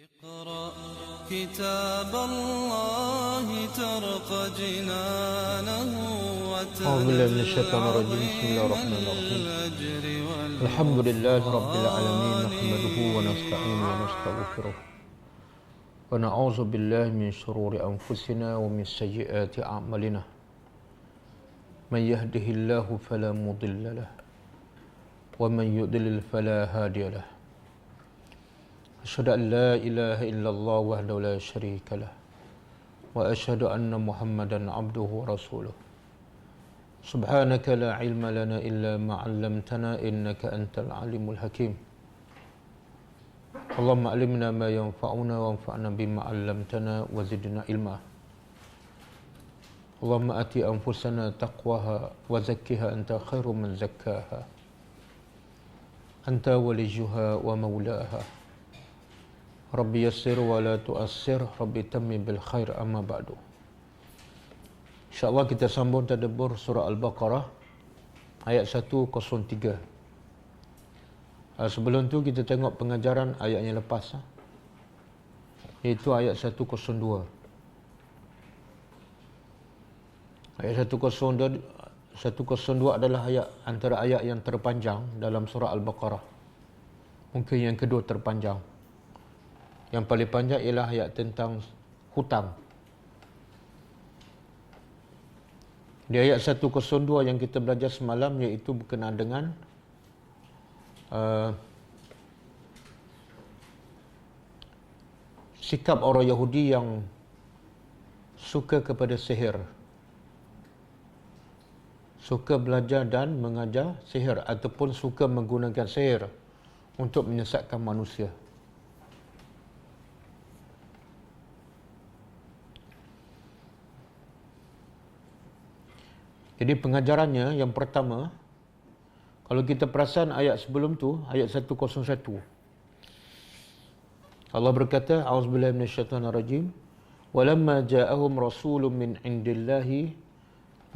اقرأ كتاب الله ترق جنانه أعوذ بالله من الشيطان الرجيم. بسم الله الرحمن الرحيم. الحمد لله رب العالمين، نحمده ونستعينه ونستغفره ونعوذ بالله من شرور أنفسنا ومن سيئات أعمالنا. من يهده الله فلا مضل له ومن يضلل فلا هادي له. أشهد أن لا إله إلا الله وحده لا شريك له وأشهد أن محمدا عبده ورسوله. سبحانك لا علم لنا إلا ما علمتنا إنك أنت العليم الحكيم. اللهم علمنا ما ينفعنا وانفعنا بما علمتنا وزدنا علما. اللهم آت أنفسنا تقواها وزكها أنت خير من زكاها أنت وليها ومولاها. Rabbi yassir wa la tu'assir, Rabbi tammi bil khair, amma ba'du. InsyaAllah kita sambung tadabbur surah Al-Baqarah ayat 103. Sebelum tu kita tengok pengajaran ayat yang lepas, iaitu ayat 102. Ayat 102 adalah ayat antara ayat yang terpanjang dalam surah Al-Baqarah. Mungkin yang kedua terpanjang. Yang paling panjang ialah ayat tentang hutang. Di ayat 102 yang kita belajar semalam, iaitu berkenaan dengan sikap orang Yahudi yang suka kepada sihir, suka belajar dan mengajar sihir, ataupun suka menggunakan sihir untuk menyesatkan manusia. Jadi pengajarannya yang pertama, kalau kita perasan ayat sebelum tu, ayat 101, Allah berkata, A'udzubillahi minasyaitonir rajim, "Walamma ja'ahum rasulun min 'indillahi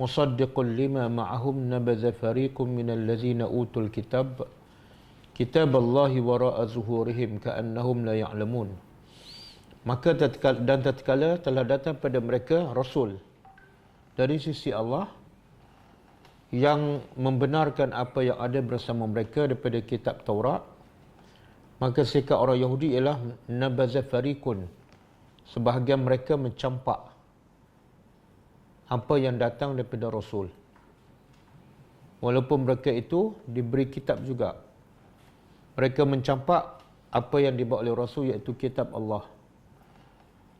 musaddiqun lima ma'ahum nabadha fariqun minal ladzina utul kitab kitaballahi wara'a zuhurihim ka'annahum la ya'lamun." Maka tatkala telah datang pada mereka rasul dari sisi Allah yang membenarkan apa yang ada bersama mereka daripada kitab Taurat, maka sikap orang Yahudi ialah nabaza fariqun, sebahagian mereka mencampak apa yang datang daripada rasul, walaupun mereka itu diberi kitab juga. Mereka mencampak apa yang dibawa oleh rasul, iaitu kitab Allah.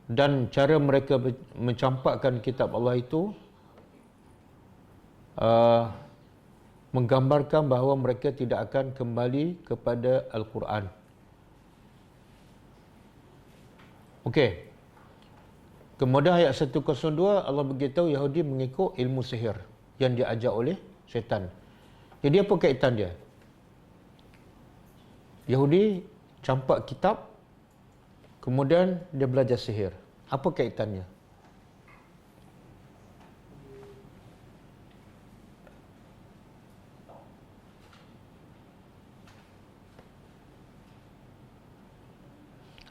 Dan cara mereka mencampakkan kitab Allah itu menggambarkan bahawa mereka tidak akan kembali kepada Al-Quran. Okey. Kemudian ayat 102, Allah beritahu Yahudi mengikut ilmu sihir yang diajar oleh syaitan. Jadi apa kaitan dia? Yahudi campak kitab, kemudian dia belajar sihir. Apa kaitannya?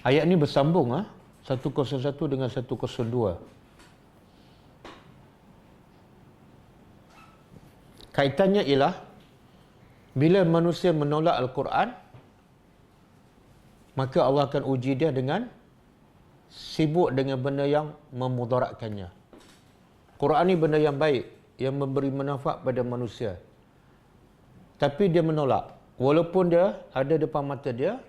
Ayat ni bersambung, 101 dengan 102. Kaitannya ialah bila manusia menolak Al-Quran, maka Allah akan uji dia dengan sibuk dengan benda yang memudaratkannya. Quran ni benda yang baik, yang memberi manfaat pada manusia, tapi dia menolak, walaupun dia ada depan mata dia,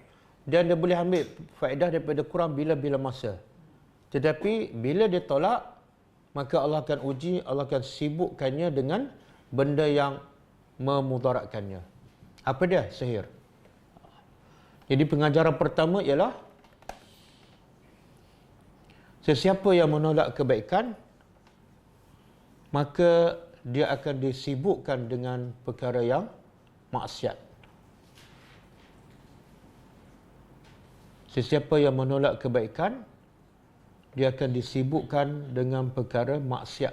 dan dia boleh ambil faedah daripada Quran bila-bila masa. Tetapi bila dia tolak, maka Allah akan uji, Allah akan sibukkannya dengan benda yang memudaratkannya. Apa dia? Sihir. Jadi pengajaran pertama ialah sesiapa yang menolak kebaikan, maka dia akan disibukkan dengan perkara yang maksiat. Sesiapa yang menolak kebaikan, dia akan disibukkan dengan perkara maksiat.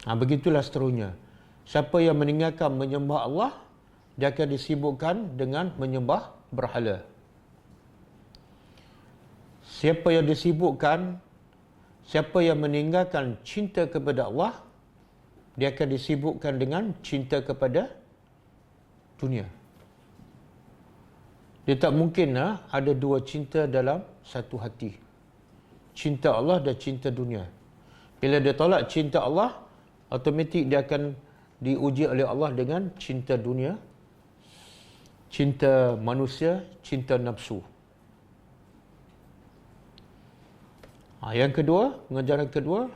Begitulah seterusnya. Siapa yang meninggalkan menyembah Allah, dia akan disibukkan dengan menyembah berhala. Siapa yang meninggalkan cinta kepada Allah, dia akan disibukkan dengan cinta kepada dunia. Dia tak mungkin ada dua cinta dalam satu hati. Cinta Allah dan cinta dunia. Bila dia tolak cinta Allah, automatik dia akan diuji oleh Allah dengan cinta dunia, cinta manusia, cinta nafsu. Yang kedua, pengajaran kedua,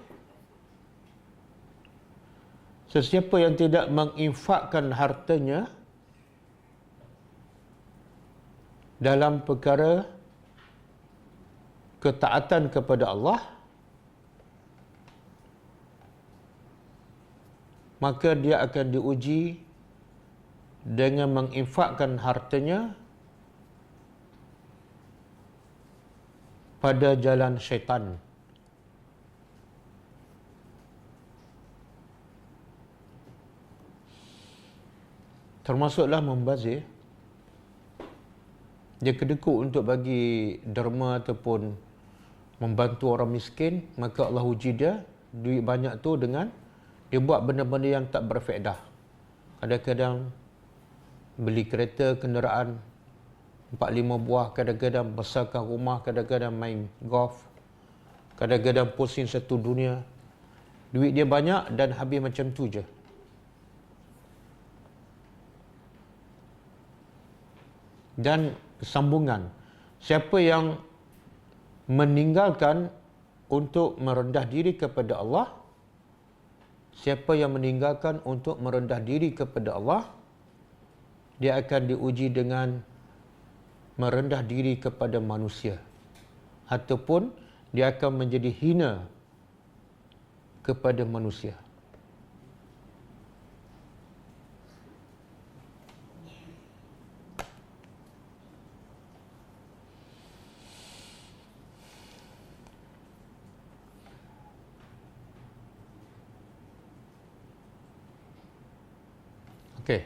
sesiapa yang tidak menginfakkan hartanya dalam perkara ketaatan kepada Allah, maka dia akan diuji dengan menginfakkan hartanya pada jalan syaitan. Termasuklah membazir. Dia kedekut untuk bagi derma ataupun membantu orang miskin, maka Allah uji dia duit banyak tu dengan dia buat benda-benda yang tak berfaedah. Kadang-kadang beli kereta, kenderaan 4-5 buah, kadang-kadang besarkan rumah, kadang-kadang main golf, kadang-kadang pusing satu dunia. Duit dia banyak dan habis macam tu je. Dan sambungan, siapa yang meninggalkan untuk merendah diri kepada Allah, siapa yang meninggalkan untuk merendah diri kepada Allah, dia akan diuji dengan merendah diri kepada manusia, ataupun dia akan menjadi hina kepada manusia. Okey.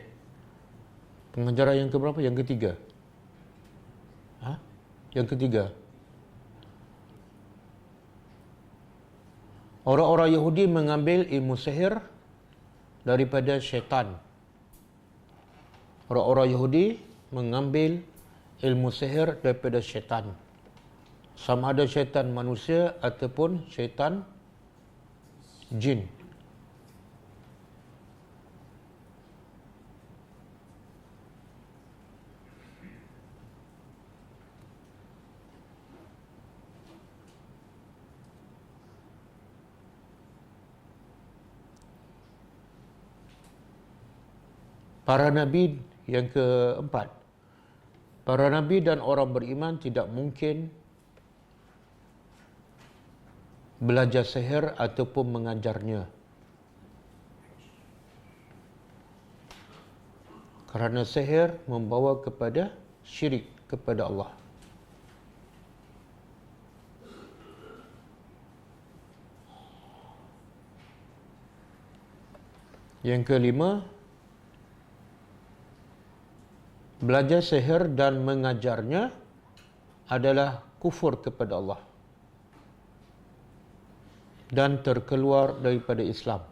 Pengajaran yang keberapa? Yang ketiga. Yang ketiga. Orang-orang Yahudi mengambil ilmu sihir daripada syaitan. Orang-orang Yahudi mengambil ilmu sihir daripada syaitan. Sama ada syaitan manusia ataupun syaitan jin. Para Nabi yang keempat. Para Nabi dan orang beriman tidak mungkin belajar sihir ataupun mengajarnya. Kerana sihir membawa kepada syirik kepada Allah. Yang kelima, belajar sihir dan mengajarnya adalah kufur kepada Allah dan terkeluar daripada Islam.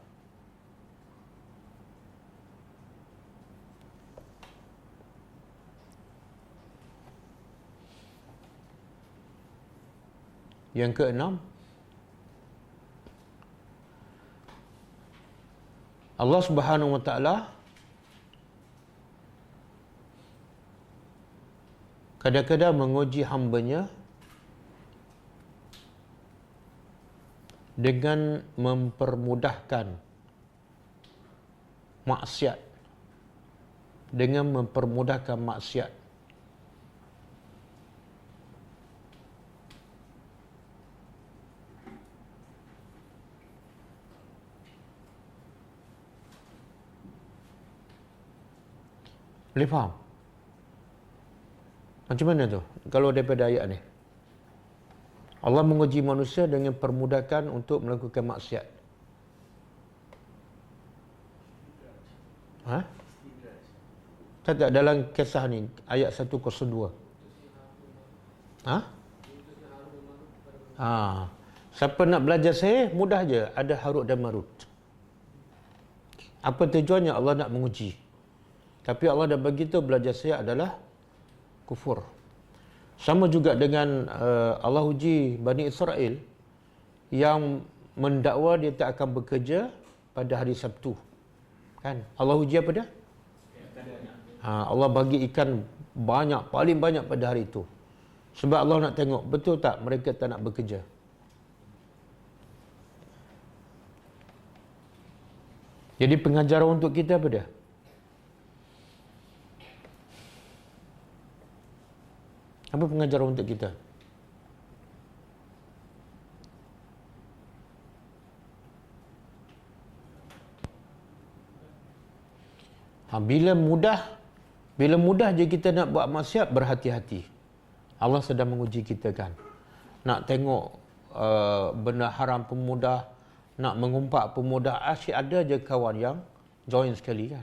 Yang keenam, Allah Subhanahu wa taala kadang-kadang menguji hamba-Nya dengan mempermudahkan maksiat. Dengan mempermudahkan maksiat. Boleh faham? Macam mana tu? Kalau daripada ayat ni. Allah menguji manusia dengan permudahkan untuk melakukan maksiat. Ha? Tak dalam kisah ni ayat 102. Ha? Ha. Siapa nak belajar sihir mudah je, ada Harut dan Marut. Apa tujuannya? Allah nak menguji. Tapi Allah dah bagi tahu belajar sihir adalah kufur. Sama juga dengan Allah uji Bani Israel yang mendakwa dia tak akan bekerja pada hari Sabtu. Kan? Allah uji apa dia? Allah bagi ikan banyak, paling banyak pada hari itu. Sebab Allah nak tengok betul tak mereka tak nak bekerja. Jadi pengajaran untuk kita apa dia? Apa pengajaran untuk kita? Bila mudah je kita nak buat maksiat, berhati-hati. Allah sedang menguji kita kan. Nak tengok benda haram pun mudah, nak mengumpat pun mudah. Asyik ada je kawan yang join sekali kan.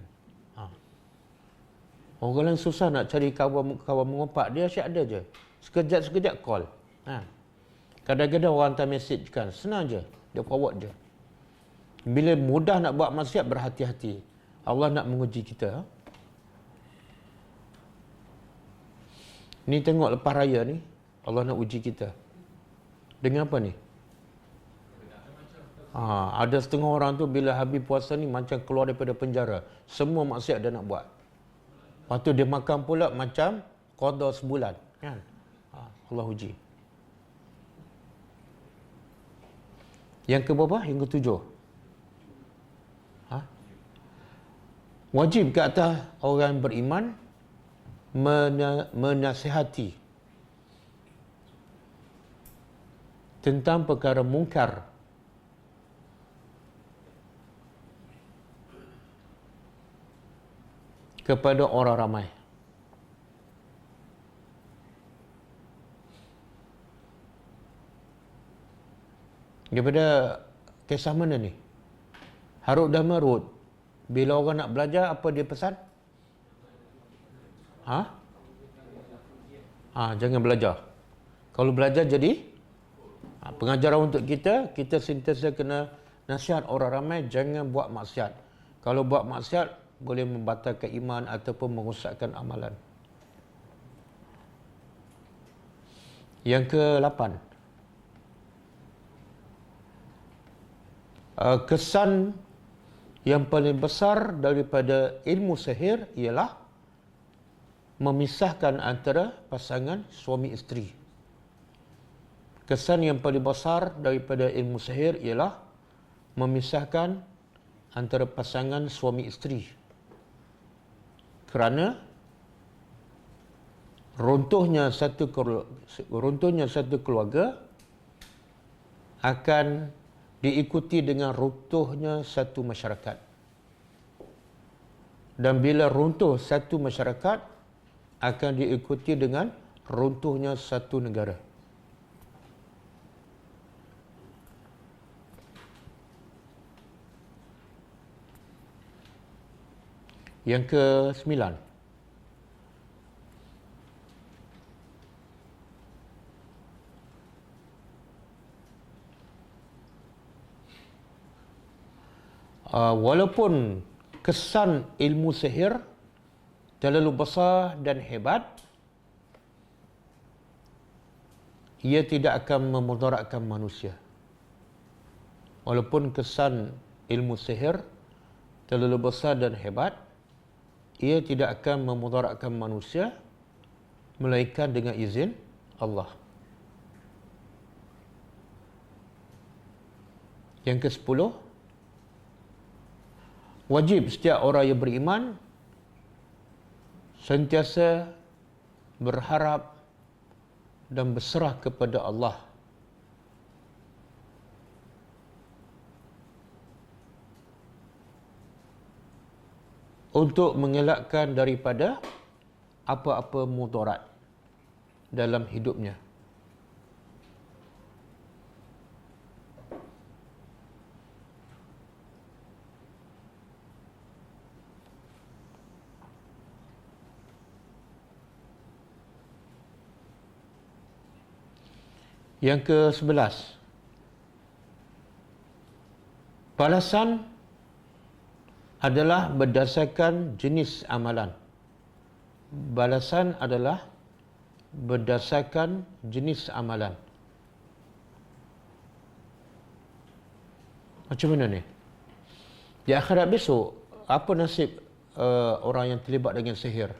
Orang lain susah nak cari kawan mengumpat, dia asyik ada je. Sekejap-sekejap call. Kadang-kadang orang hantar message kan, senang je, dia forward je. Bila mudah nak buat maksiat, berhati-hati. Allah nak menguji kita. Ni tengok lepas raya ni, Allah nak uji kita. Dengan apa ni? Ada setengah orang tu bila habis puasa ni macam keluar daripada penjara. Semua maksiat dia nak buat. Lepas tu dia makan pula macam qada sebulan. Kan? Allah uji. Yang ke berapa? Yang ke 7. Wajib ke atas orang beriman menasihati tentang perkara mungkar kepada orang ramai. Daripada kisah mana ni? Harut dan Marut. Bila orang nak belajar, apa dia pesan? Jangan belajar. Kalau belajar jadi pengajaran untuk kita sentiasa kena nasihat orang ramai, jangan buat maksiat. Kalau buat maksiat, boleh membatalkan iman ataupun merosakkan amalan. Yang ke-8. Kesan yang paling besar daripada ilmu sihir ialah memisahkan antara pasangan suami isteri. Kesan yang paling besar daripada ilmu sihir ialah memisahkan antara pasangan suami isteri. Kerana runtuhnya satu keluarga akan diikuti dengan runtuhnya satu masyarakat. Dan bila runtuh satu masyarakat, akan diikuti dengan runtuhnya satu negara. Yang ke-9. Walaupun kesan ilmu sihir terlalu besar dan hebat, ia tidak akan memudaratkan manusia. Walaupun kesan ilmu sihir terlalu besar dan hebat, ia tidak akan memudaratkan manusia melainkan dengan izin Allah. Yang ke-10, wajib setiap orang yang beriman sentiasa berharap dan berserah kepada Allah untuk mengelakkan daripada apa-apa mudarat dalam hidupnya. Yang ke-11, balasan adalah berdasarkan jenis amalan. Balasan adalah berdasarkan jenis amalan. Macam mana ni? Di akhirat besok, apa nasib orang yang terlibat dengan sihir?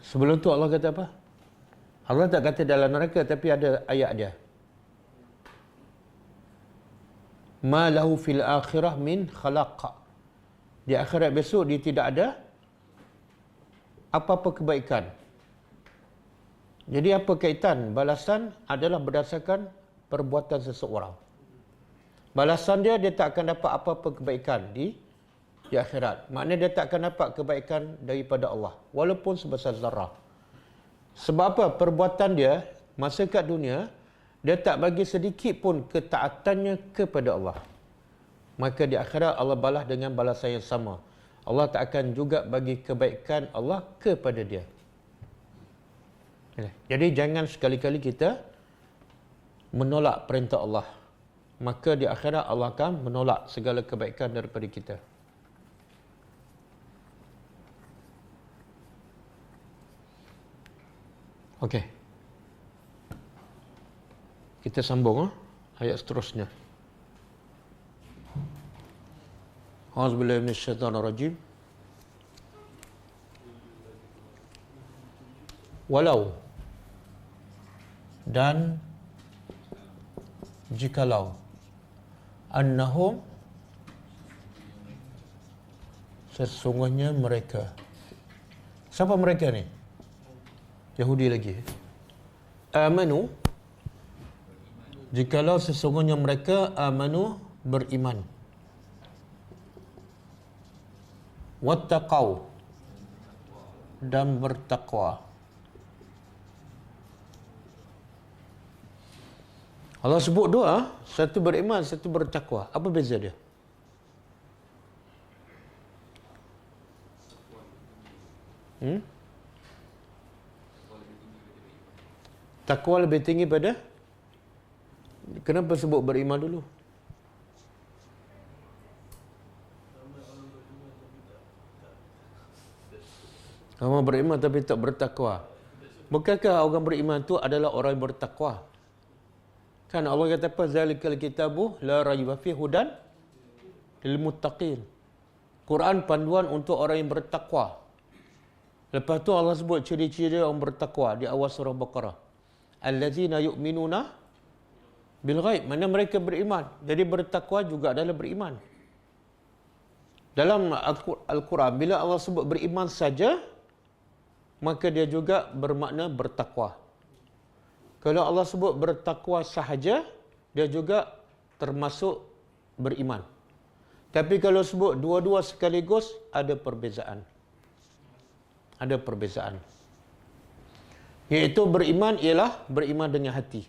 Sebelum tu Allah kata apa? Allah tak kata dalam neraka, tapi ada ayat dia. Ma lahu fil akhirah min khalaq. Di akhirat besok dia tidak ada apa-apa kebaikan. Jadi apa kaitan? Balasan adalah berdasarkan perbuatan seseorang. Balasan dia tak akan dapat apa-apa kebaikan di akhirat. Maknanya dia tak akan dapat kebaikan daripada Allah, walaupun sebesar zarah. Sebab apa? Perbuatan dia masa kat dunia, dia tak bagi sedikit pun ketaatannya kepada Allah. Maka di akhirat Allah balas dengan balasan yang sama. Allah tak akan juga bagi kebaikan Allah kepada dia. Jadi jangan sekali-kali kita menolak perintah Allah. Maka di akhirat Allah akan menolak segala kebaikan daripada kita. Okey. Kita sambung ayat seterusnya. A'udzubillahi minasyaitonirrajim. Walau dan jikalau annahum sesungguhnya mereka. Siapa mereka ni? Yahudi lagi. Amanu, jikalau sesungguhnya mereka amanu, beriman. Wattaqau, dan bertakwa. Allah sebut dua, satu beriman, satu bertakwa. Apa beza dia? Takwa lebih tinggi pada? Kenapa sebut beriman dulu? Orang beriman tapi tak bertakwa. Bukankah orang beriman itu adalah orang yang bertakwa? Kan Allah kata apa? Zalikal kitabu la raiba fihi hudan lil muttaqin. Quran panduan untuk orang yang bertakwa. Lepas tu Allah sebut ciri-ciri orang bertakwa di awal surah Baqarah. Allazina yu'minuna bil ghaib. Mana mereka beriman. Jadi bertakwa juga adalah beriman. Dalam Al-Quran, bila Allah sebut beriman saja, maka dia juga bermakna bertakwa. Kalau Allah sebut bertakwa sahaja, dia juga termasuk beriman. Tapi kalau sebut dua-dua sekaligus, ada perbezaan. Ada perbezaan. Iaitu beriman ialah beriman dengan hati.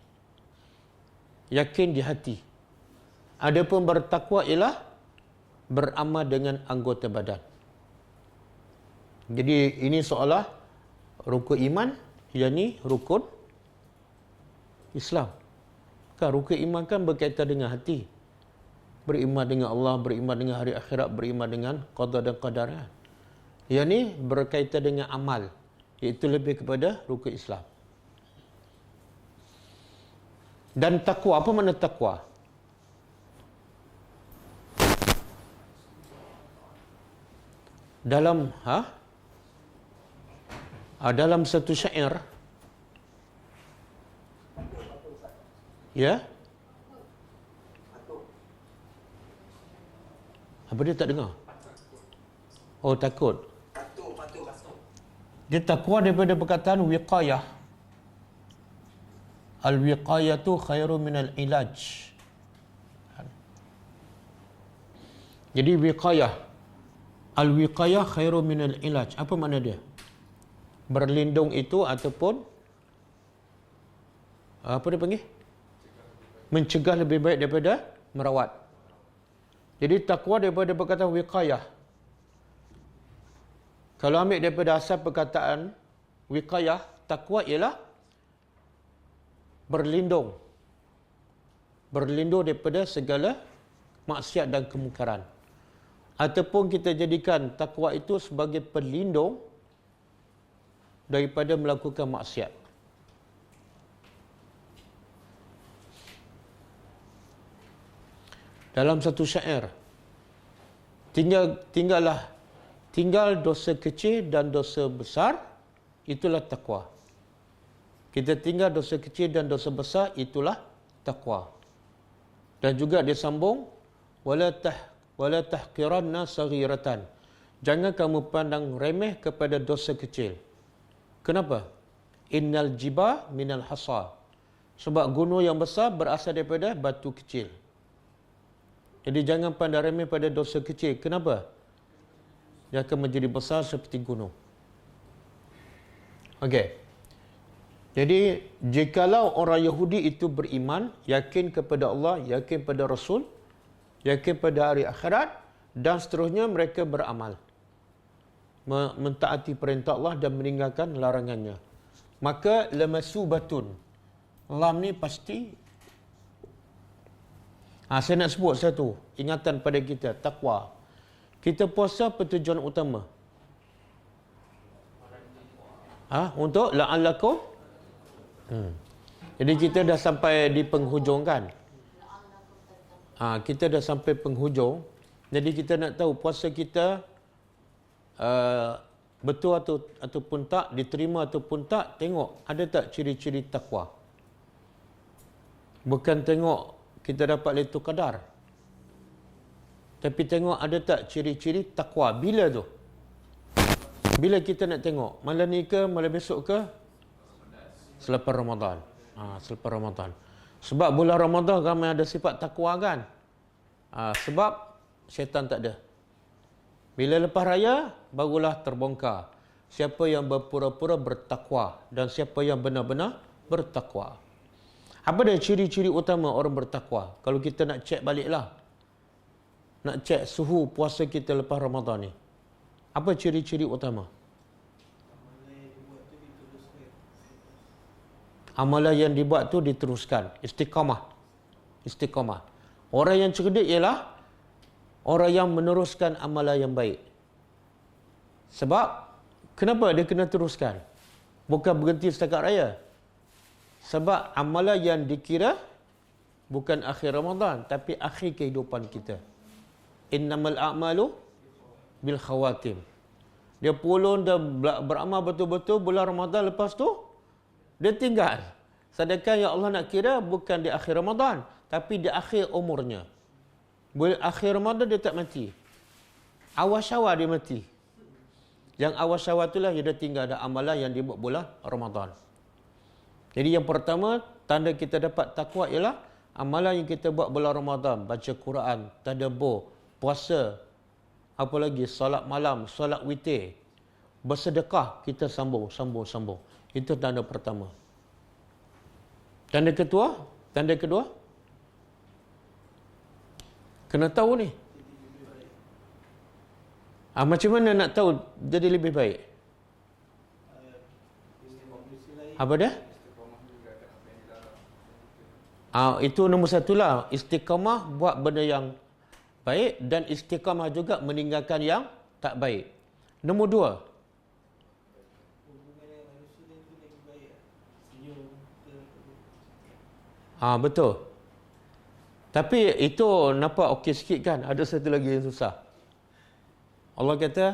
Yakin di hati. Adapun bertakwa ialah beramal dengan anggota badan. Jadi ini seolah rukun iman, yakni rukun Islam. Kan rukun iman kan berkaitan dengan hati. Beriman dengan Allah, beriman dengan hari akhirat, beriman dengan qada dan qadar. Yang ni berkaitan dengan amal, iaitu lebih kepada rukun Islam. Dan takwa, apa makna takwa? Dalam dalam satu syair, ya, apa dia tak dengar? Oh, takut. Dia takwa daripada perkataan wiqayah. Al-wiqayatu khairu minal ilaj. Jadi wiqayah, al-wiqayah khairu minal ilaj. Apa makna dia? Berlindung itu ataupun apa dia panggil? Mencegah lebih baik daripada merawat. Jadi takwa daripada perkataan wiqayah. Kalau ambil daripada asal perkataan wiqayah, takwa ialah berlindung daripada segala maksiat dan kemungkaran. Ataupun kita jadikan takwa itu sebagai pelindung daripada melakukan maksiat. Dalam satu syair, tinggal dosa kecil dan dosa besar, itulah takwa. Kita tinggal dosa kecil dan dosa besar, itulah takwa. Dan juga dia sambung, wala tahqiranna saghiratan. Jangan kamu pandang remeh kepada dosa kecil. Kenapa? Innal jiba minal hasa. Sebab gunung yang besar berasal daripada batu kecil. Jadi jangan pandang remeh pada dosa kecil. Kenapa? Dia akan menjadi besar seperti gunung. Okey. Jadi jikalau orang Yahudi itu beriman, yakin kepada Allah, yakin pada Rasul, yakin pada hari akhirat, dan seterusnya mereka beramal, mentaati perintah Allah dan meninggalkan larangannya, maka lamasubatun. Lam ni pasti. Saya nak sebut satu ingatan pada kita, takwa. Kita puasa apa tujuan utama? Untuk la'allakum. Jadi kita dah sampai di penghujung kan? Kita dah sampai penghujung. Jadi kita nak tahu puasa kita betul ataupun tak, diterima ataupun tak, tengok ada tak ciri-ciri takwa. Bukan tengok kita dapat Lailatul Qadar, tapi tengok ada tak ciri-ciri takwa. Bila tu? Bila kita nak tengok? Malam ni ke, malam besok ke? Selepas Ramadan. Selepas Ramadan. Sebab bulan Ramadan ramai ada sifat takwa kan? Sebab syaitan tak ada. Bila lepas raya, barulah terbongkar siapa yang berpura-pura bertakwa dan siapa yang benar-benar bertakwa. Apa dia ciri-ciri utama orang bertakwa? Kalau kita nak cek baliklah, nak cek suhu puasa kita lepas Ramadan ni, apa ciri-ciri utama? Amalan yang dibuat tu diteruskan. Istiqamah. Istiqamah. Orang yang cerdik ialah orang yang meneruskan amalan yang baik. Sebab kenapa dia kena teruskan? Bukan berhenti setakat raya. Sebab amalan yang dikira bukan akhir Ramadan, tapi akhir kehidupan kita. Innamal a'malu bil khawatim. Dia pulun dan beramal betul-betul bulan Ramadan, lepas tu dia tinggal. Sedangkan yang Allah nak kira bukan di akhir Ramadan, tapi di akhir umurnya. Bila akhir Ramadan dia tak mati. Awal Syawal dia mati. Yang awal Syawal itulah dia dah tinggal ada amalan yang dibuat bulan Ramadan. Jadi yang pertama, tanda kita dapat takwa ialah amalan yang kita buat bulan Ramadan. Baca Quran, tadabbur, puasa, apa lagi, solat malam, solat witir, bersedekah, kita sambung. Itu tanda pertama. Tanda kedua, kena tahu ni. Macam mana nak tahu jadi lebih baik? Apa dia? Itu nombor satulah. Istiqamah buat benda yang baik dan istiqamah juga meninggalkan yang tak baik. Nombor dua. Betul. Tapi itu nampak okey sikit kan? Ada satu lagi yang susah. Allah kata,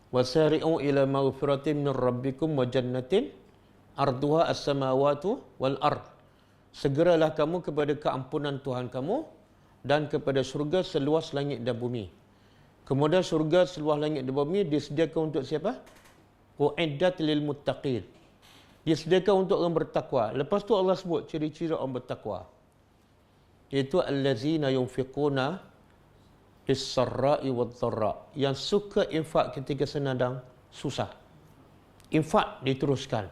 wasari'u ila maghfiratin min rabbikum wa jannatin arduha as-samawati wal ard. Segeralah kamu kepada keampunan Tuhan kamu dan kepada syurga seluas langit dan bumi. Kemudian syurga seluas langit dan bumi disediakan untuk siapa? Uiddat lil muttaqin. Disediakan untuk orang bertakwa. Lepas tu Allah sebut ciri-ciri orang bertakwa. Iaitu allazina yunfiquna bis-sarra'i wad-dharra. Yang suka infak ketika senang dan susah. Infak diteruskan.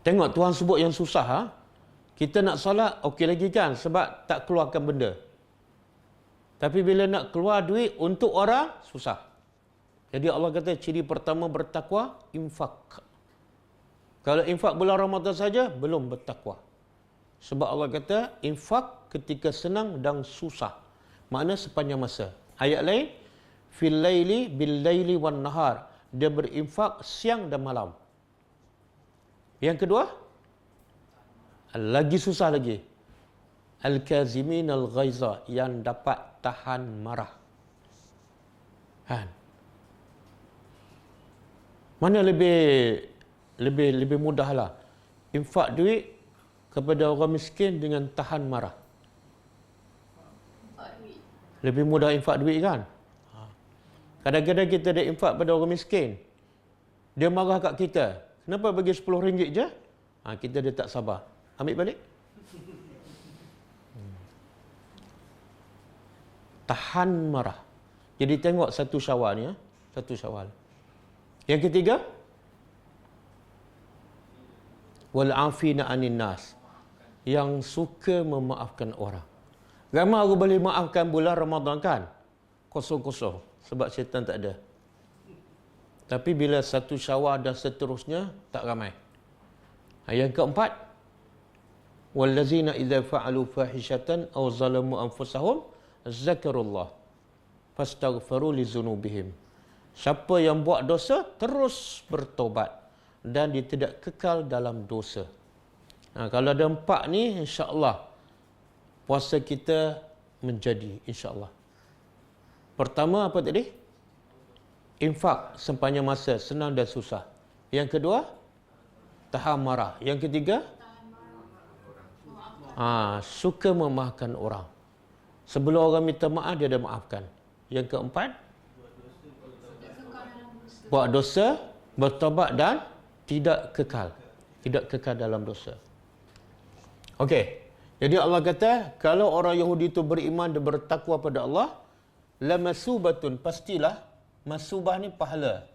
Tengok Tuhan sebut yang susah. Kita nak solat, okey lagi kan? Sebab tak keluarkan benda. Tapi bila nak keluar duit untuk orang, susah. Jadi Allah kata ciri pertama bertakwa, infak. Kalau infak bulan Ramadan saja, belum bertakwa. Sebab Allah kata, infak ketika senang dan susah. Makna sepanjang masa. Ayat lain, fil laili bil laili wan nahar. Dia berinfak siang dan malam. Yang kedua, lagi susah lagi. Al-kazimin al-ghaiza, yang dapat tahan marah. Kan? Mana lebih mudahlah? Infak duit kepada orang miskin dengan tahan marah. Lebih mudah infak duit kan? Kadang-kadang kita ada infak pada orang miskin. Dia marah kat kita. Kenapa bagi RM10 je? Kita dia tak sabar. Ambil balik. Tahan marah. Jadi tengok satu Syawal ni. Satu Syawal. Yang ketiga, wal afina anin nas, yang suka memaafkan orang. Ramai orang boleh maafkan bulan Ramadan kan? Kosong-kosong sebab syaitan tak ada. Tapi bila satu Syawal dan seterusnya, tak ramai. Yang keempat, wallazina idza fa'alu fahishatan aw zalamu anfusahum zakarullah fastaghfiru lizunubihim. Siapa yang buat dosa terus bertobat dan dia tidak kekal dalam dosa. Kalau ada 4 ni, insya-Allah puasa kita menjadi, insya-Allah. Pertama apa tadi? Infak sepanjang masa, senang dan susah. Yang kedua, tahan marah. Yang ketiga, suka memaafkan orang. Sebelum orang minta maaf, dia dah maafkan. Yang keempat, buat dosa, bertobat dan tidak kekal. Tidak kekal dalam dosa. Okey. Jadi Allah kata, kalau orang Yahudi itu beriman dan bertakwa pada Allah, lamasubatun, pastilah, masubah ni pahala.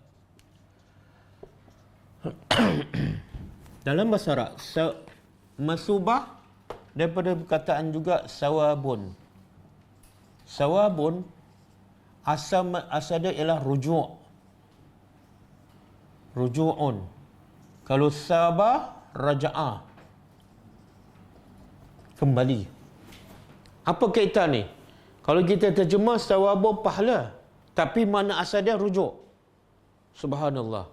Dalam bahasa Arab, masubah daripada perkataan juga sawabun. Sawabun asal dia ialah rujuk. Ruju'un. Kalau sabah, raja'ah. Kembali. Apa kaitan ni? Kalau kita terjemah sawabun pahala, tapi mana asal dia rujuk. Subhanallah.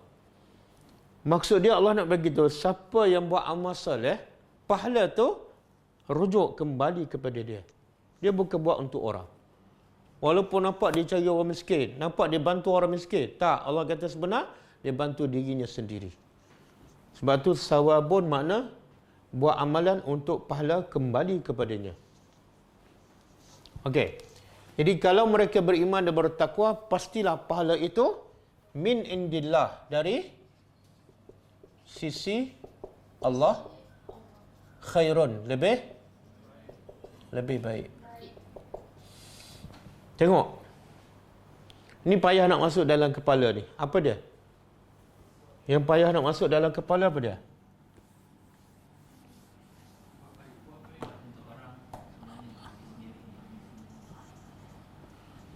Maksud dia Allah nak beritahu, siapa yang buat amal soleh, pahala tu rujuk kembali kepada dia. Dia bukan buat untuk orang. Walaupun nampak dia cari orang miskin, nampak dia bantu orang miskin. Tak, Allah kata sebenar, dia bantu dirinya sendiri. Sebab tu sawabun makna buat amalan untuk pahala kembali kepadanya. Okey. Jadi kalau mereka beriman dan bertakwa, pastilah pahala itu min indillah, dari sisi Allah, khairun, lebih baik. Tengok. Ni payah nak masuk dalam kepala ni. Apa dia? Yang payah nak masuk dalam kepala apa dia?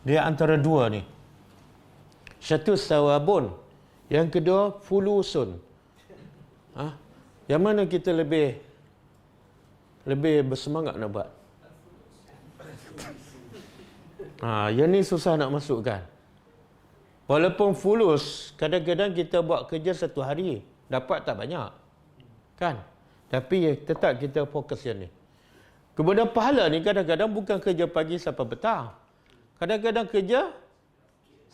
Dia antara dua ni. Satu sawabun, yang kedua fulusun. Yang mana kita lebih bersemangat nak buat? Yang ni susah nak masukkan. Walaupun fulus, kadang-kadang kita buat kerja satu hari, dapat tak banyak. Kan? Tapi tetap kita fokus yang ni. Kemudian pahala ni kadang-kadang bukan kerja pagi sampai petang. Kadang-kadang kerja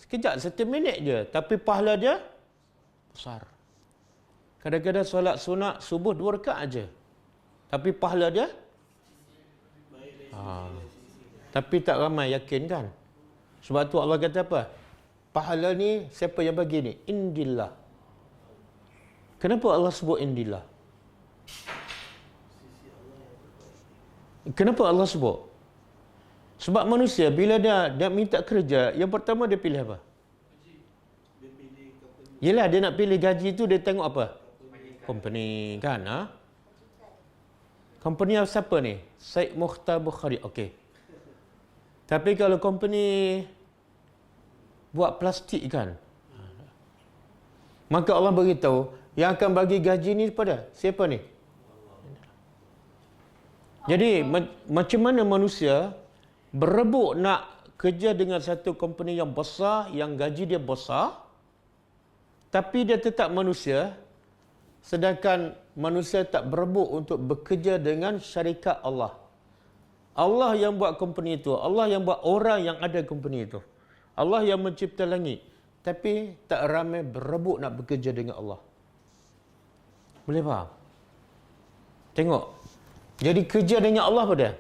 sekejap, 1 minit je. Tapi pahala dia besar. Kadang-kadang solat sunat subuh 2 rakaat aja. Tapi pahala dia tapi tak ramai yakin kan? Sebab tu Allah kata apa? Pahala ni siapa yang bagi ni? Indillah. Kenapa Allah sebut indillah? Kenapa Allah sebut? Sebab manusia bila dia minta kerja, yang pertama dia pilih apa? Yelah, dia nak pilih gaji tu, dia tengok apa? Company kan? Company siapa ni? Syed Mukhtar Bukhari. Okey. Tapi kalau company buat plastik kan, Maka Allah beritahu, yang akan bagi gaji ni pada siapa ni? Jadi macam mana manusia berebut nak kerja dengan satu company yang besar, yang gaji dia besar, tapi dia tetap manusia, sedangkan manusia tak berebut untuk bekerja dengan syarikat Allah. Allah yang buat company itu, Allah yang buat orang yang ada company itu, Allah yang mencipta langit, tapi tak ramai berebut nak bekerja dengan Allah. Boleh faham? Tengok. Jadi kerja dengan Allah apa dia?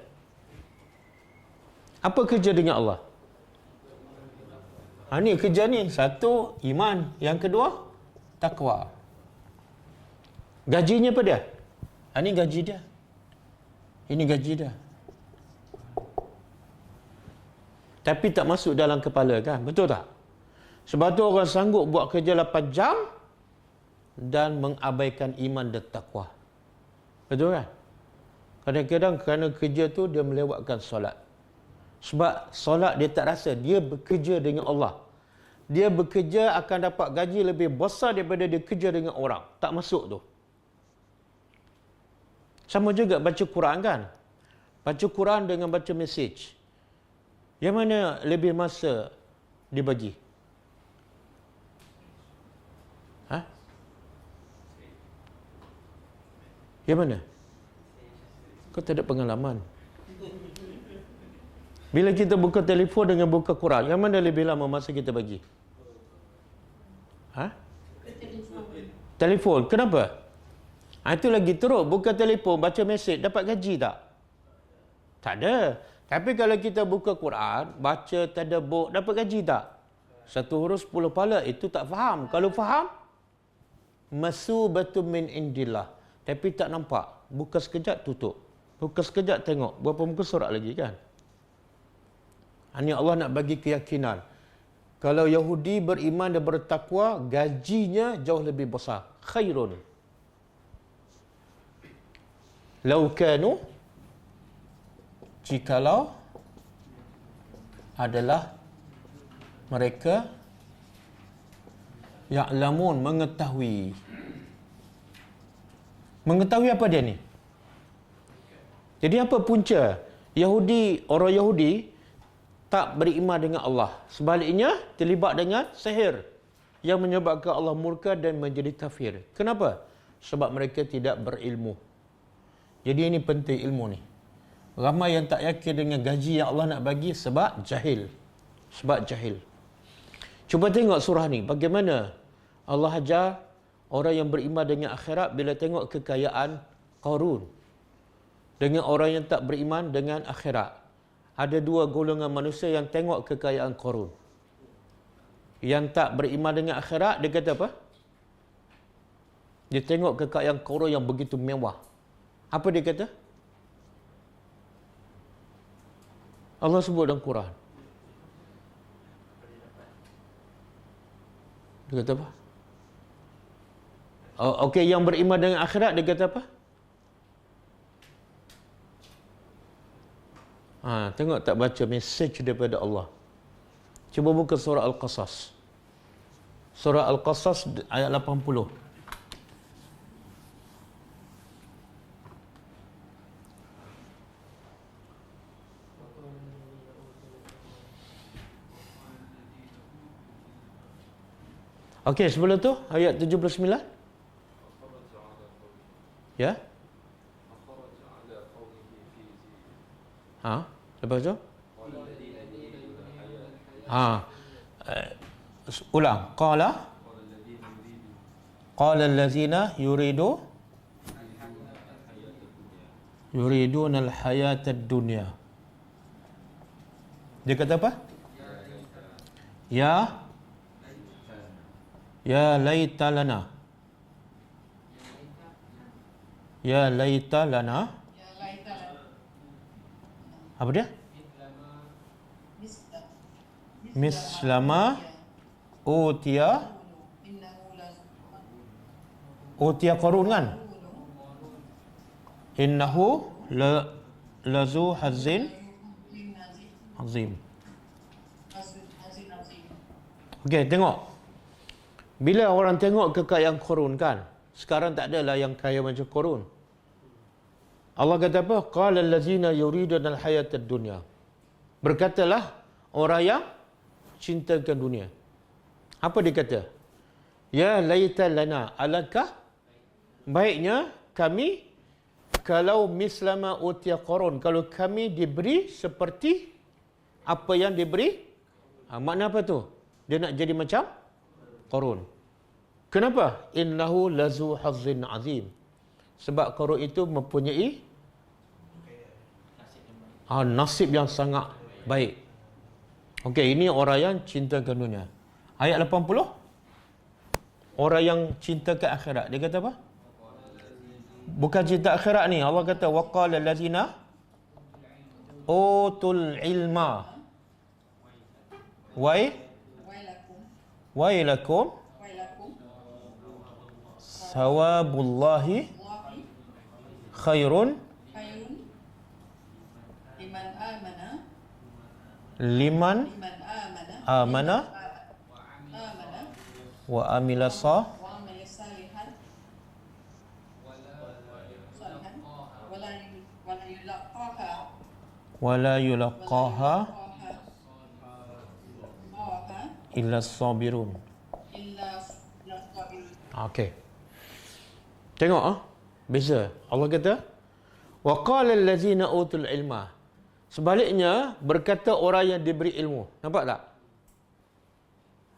Apa kerja dengan Allah? Ni kerja ni. Satu, iman. Yang kedua, takwa. Gajinya apa dia? Ini gaji dia. Ini gaji dia. Tapi tak masuk dalam kepala kan? Betul tak? Sebab tu orang sanggup buat kerja 8 jam dan mengabaikan iman dan takwa. Betul kan? Kadang-kadang kerana kerja tu dia melewatkan solat. Sebab solat dia tak rasa, dia bekerja dengan Allah. Dia bekerja akan dapat gaji lebih besar daripada dia kerja dengan orang. Tak masuk tu. Sama juga baca Quran kan? Baca Quran dengan baca mesej. Yang mana lebih masa dibagi? Yang mana? Kau tak ada pengalaman. Bila kita buka telefon dengan buka Quran, yang mana lebih lama masa kita bagi? Telefon. Kenapa? Itu lagi teruk. Buka telefon, baca mesej, dapat gaji tak? Tak ada. Tapi kalau kita buka Quran, baca tadabbur, dapat gaji tak? 1 huruf 10 pahala, itu tak faham. Kalau faham, masubatun min indillah. Tapi tak nampak. Buka sekejap, tutup. Buka sekejap, tengok. Berapa muka surat lagi kan? Ini Allah nak bagi keyakinan. Kalau Yahudi beriman dan bertakwa, gajinya jauh lebih besar. Khairun. Lau kanu, jikalau adalah mereka ya'lamun, mengetahui. Mengetahui apa dia ni? Jadi apa punca? Orang Yahudi tak beriman dengan Allah. Sebaliknya, terlibat dengan sihir yang menyebabkan Allah murka dan menjadi kafir. Kenapa? Sebab mereka tidak berilmu. Jadi ini penting ilmu ni. Ramai yang tak yakin dengan gaji yang Allah nak bagi sebab jahil. Sebab jahil. Cuba tengok surah ni. Bagaimana Allah ajar orang yang beriman dengan akhirat bila tengok kekayaan Qarun. Dengan orang yang tak beriman dengan akhirat. Ada 2 golongan manusia yang tengok kekayaan Qarun. Yang tak beriman dengan akhirat, dia kata apa? Dia tengok kekayaan Qarun yang begitu mewah. Apa dia kata? Allah sebut dalam Quran. Dia kata apa? Okey, yang beriman dengan akhirat, dia kata apa? Tengok tak baca mesej daripada Allah. Cuba buka surah Al-Qasas. Surah Al-Qasas ayat 80. Okey, sebelum tu ayat 79. Ya? Lepas tu? Ulang. Qala allazina yuriduna al-hayata ad-dunya. Dia kata apa? Ya laita lana. Ya laita lana. Apa dia? Mislama utia Qarun kan? Innahu lazu hazin azim. Okey, tengok. Bila orang tengok kekayaan Qarun kan, sekarang tak adalah yang kaya macam Qarun. Allah kata apa? Qala allazina yuriduna al-hayatad dunya. Berkatalah orang yang cintakan dunia. Apa dia kata? Ya laita lana, alangkah baiknya kami kalau mislama utiya Qarun, kalau kami diberi seperti apa yang diberi. Makna apa tu? Dia nak jadi macam Qarun. Kenapa? Innahu lazu hazzin azim. Sebab Qarun itu mempunyai nasib yang sangat baik. Okey, ini orang yang cintakan dunia. Ayat 80. Orang yang cintakan akhirat. Dia kata apa? Bukan cinta akhirat ni. Allah kata waqala allazina utul ilma wailakum sawabullahi khairun liman amana wa amila wala yulaqaha illa sabirun. Okey. Tengok beza. Allah kata wa qala allazina utul ilma. Sebaliknya berkata orang yang diberi ilmu. Nampak tak?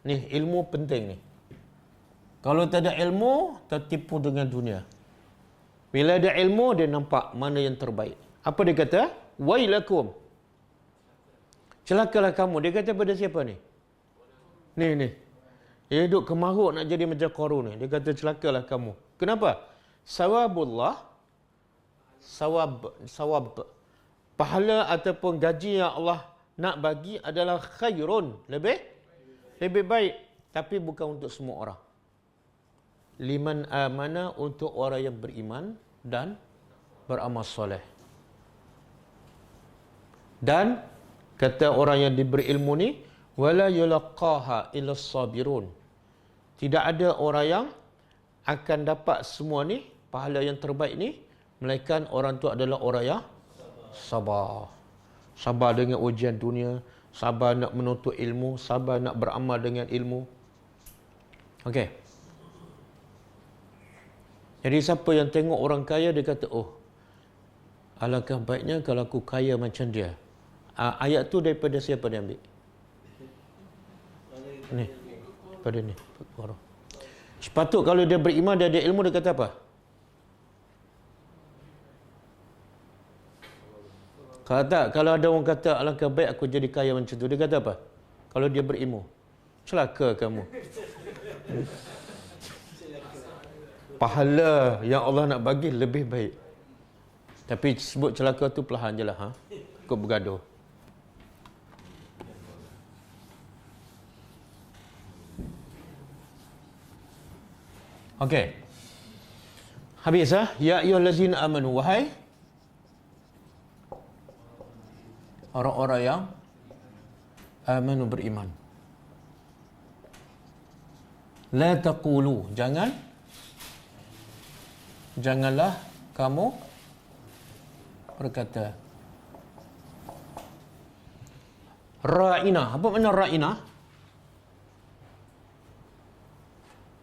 Ni ilmu penting ni. Kalau tak ada ilmu, tertipu dengan dunia. Bila ada ilmu, dia nampak mana yang terbaik. Apa dia kata? Wailakum. Celakalah kamu. Dia kata pada siapa ni? Ni. Dia duduk kemaruk nak jadi macam Qarun ni. Dia kata celakalah kamu. Kenapa? Sawabullah. Sawab. Pahala ataupun gaji yang Allah nak bagi adalah khairun. Lebih baik. Tapi bukan untuk semua orang. Liman amana, untuk orang yang beriman dan beramal soleh. Dan kata orang yang diberi ilmu ni, wala yulaqaha illa sabirun. Tidak ada orang yang akan dapat semua ni, pahala yang terbaik ni, melainkan orang tu adalah orang yang sabar. Sabar dengan ujian dunia, sabar nak menuntut ilmu, sabar nak beramal dengan ilmu. Okey. Jadi siapa yang tengok orang kaya, dia kata, oh, alangkah baiknya kalau aku kaya macam dia. Ayat tu daripada siapa dia ambil? Ni. Pada ni. Sepatut kalau dia beriman, dia ada ilmu, dia kata apa? Kalau tak, kalau ada orang kata alangkah baik aku jadi kaya macam tu, dia kata apa? Kalau dia berilmu. Celaka kamu. Pahala yang Allah nak bagi lebih baik. Tapi sebut celaka tu perlahan je lah. Kau bergaduh. Okey. Habis ya ayyuhallazina amanu, wahai orang-orang yang amanu, beriman. La taqulu, janganlah kamu berkata ra'ina. Apa makna ra'ina?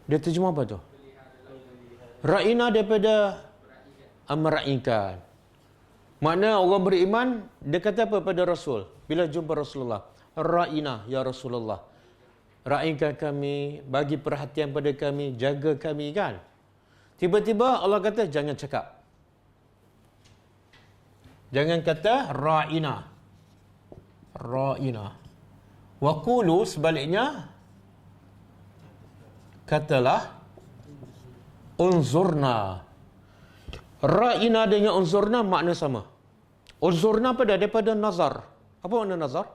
Dia terjemah apa tu? Ra'ina daripada meraihkan. Makna orang beriman, dia kata apa pada Rasul bila jumpa Rasulullah? Ra'ina ya Rasulullah. Ra'inkan kami, bagi perhatian pada kami, jaga kami, kan? Tiba-tiba Allah kata jangan cakap. Jangan kata ra'ina. Wa qulu, sebaliknya katalah unzurna. Ra'ina dengan unzurna makna sama. Unzurna pada daripada nazar. Apa makna nazar?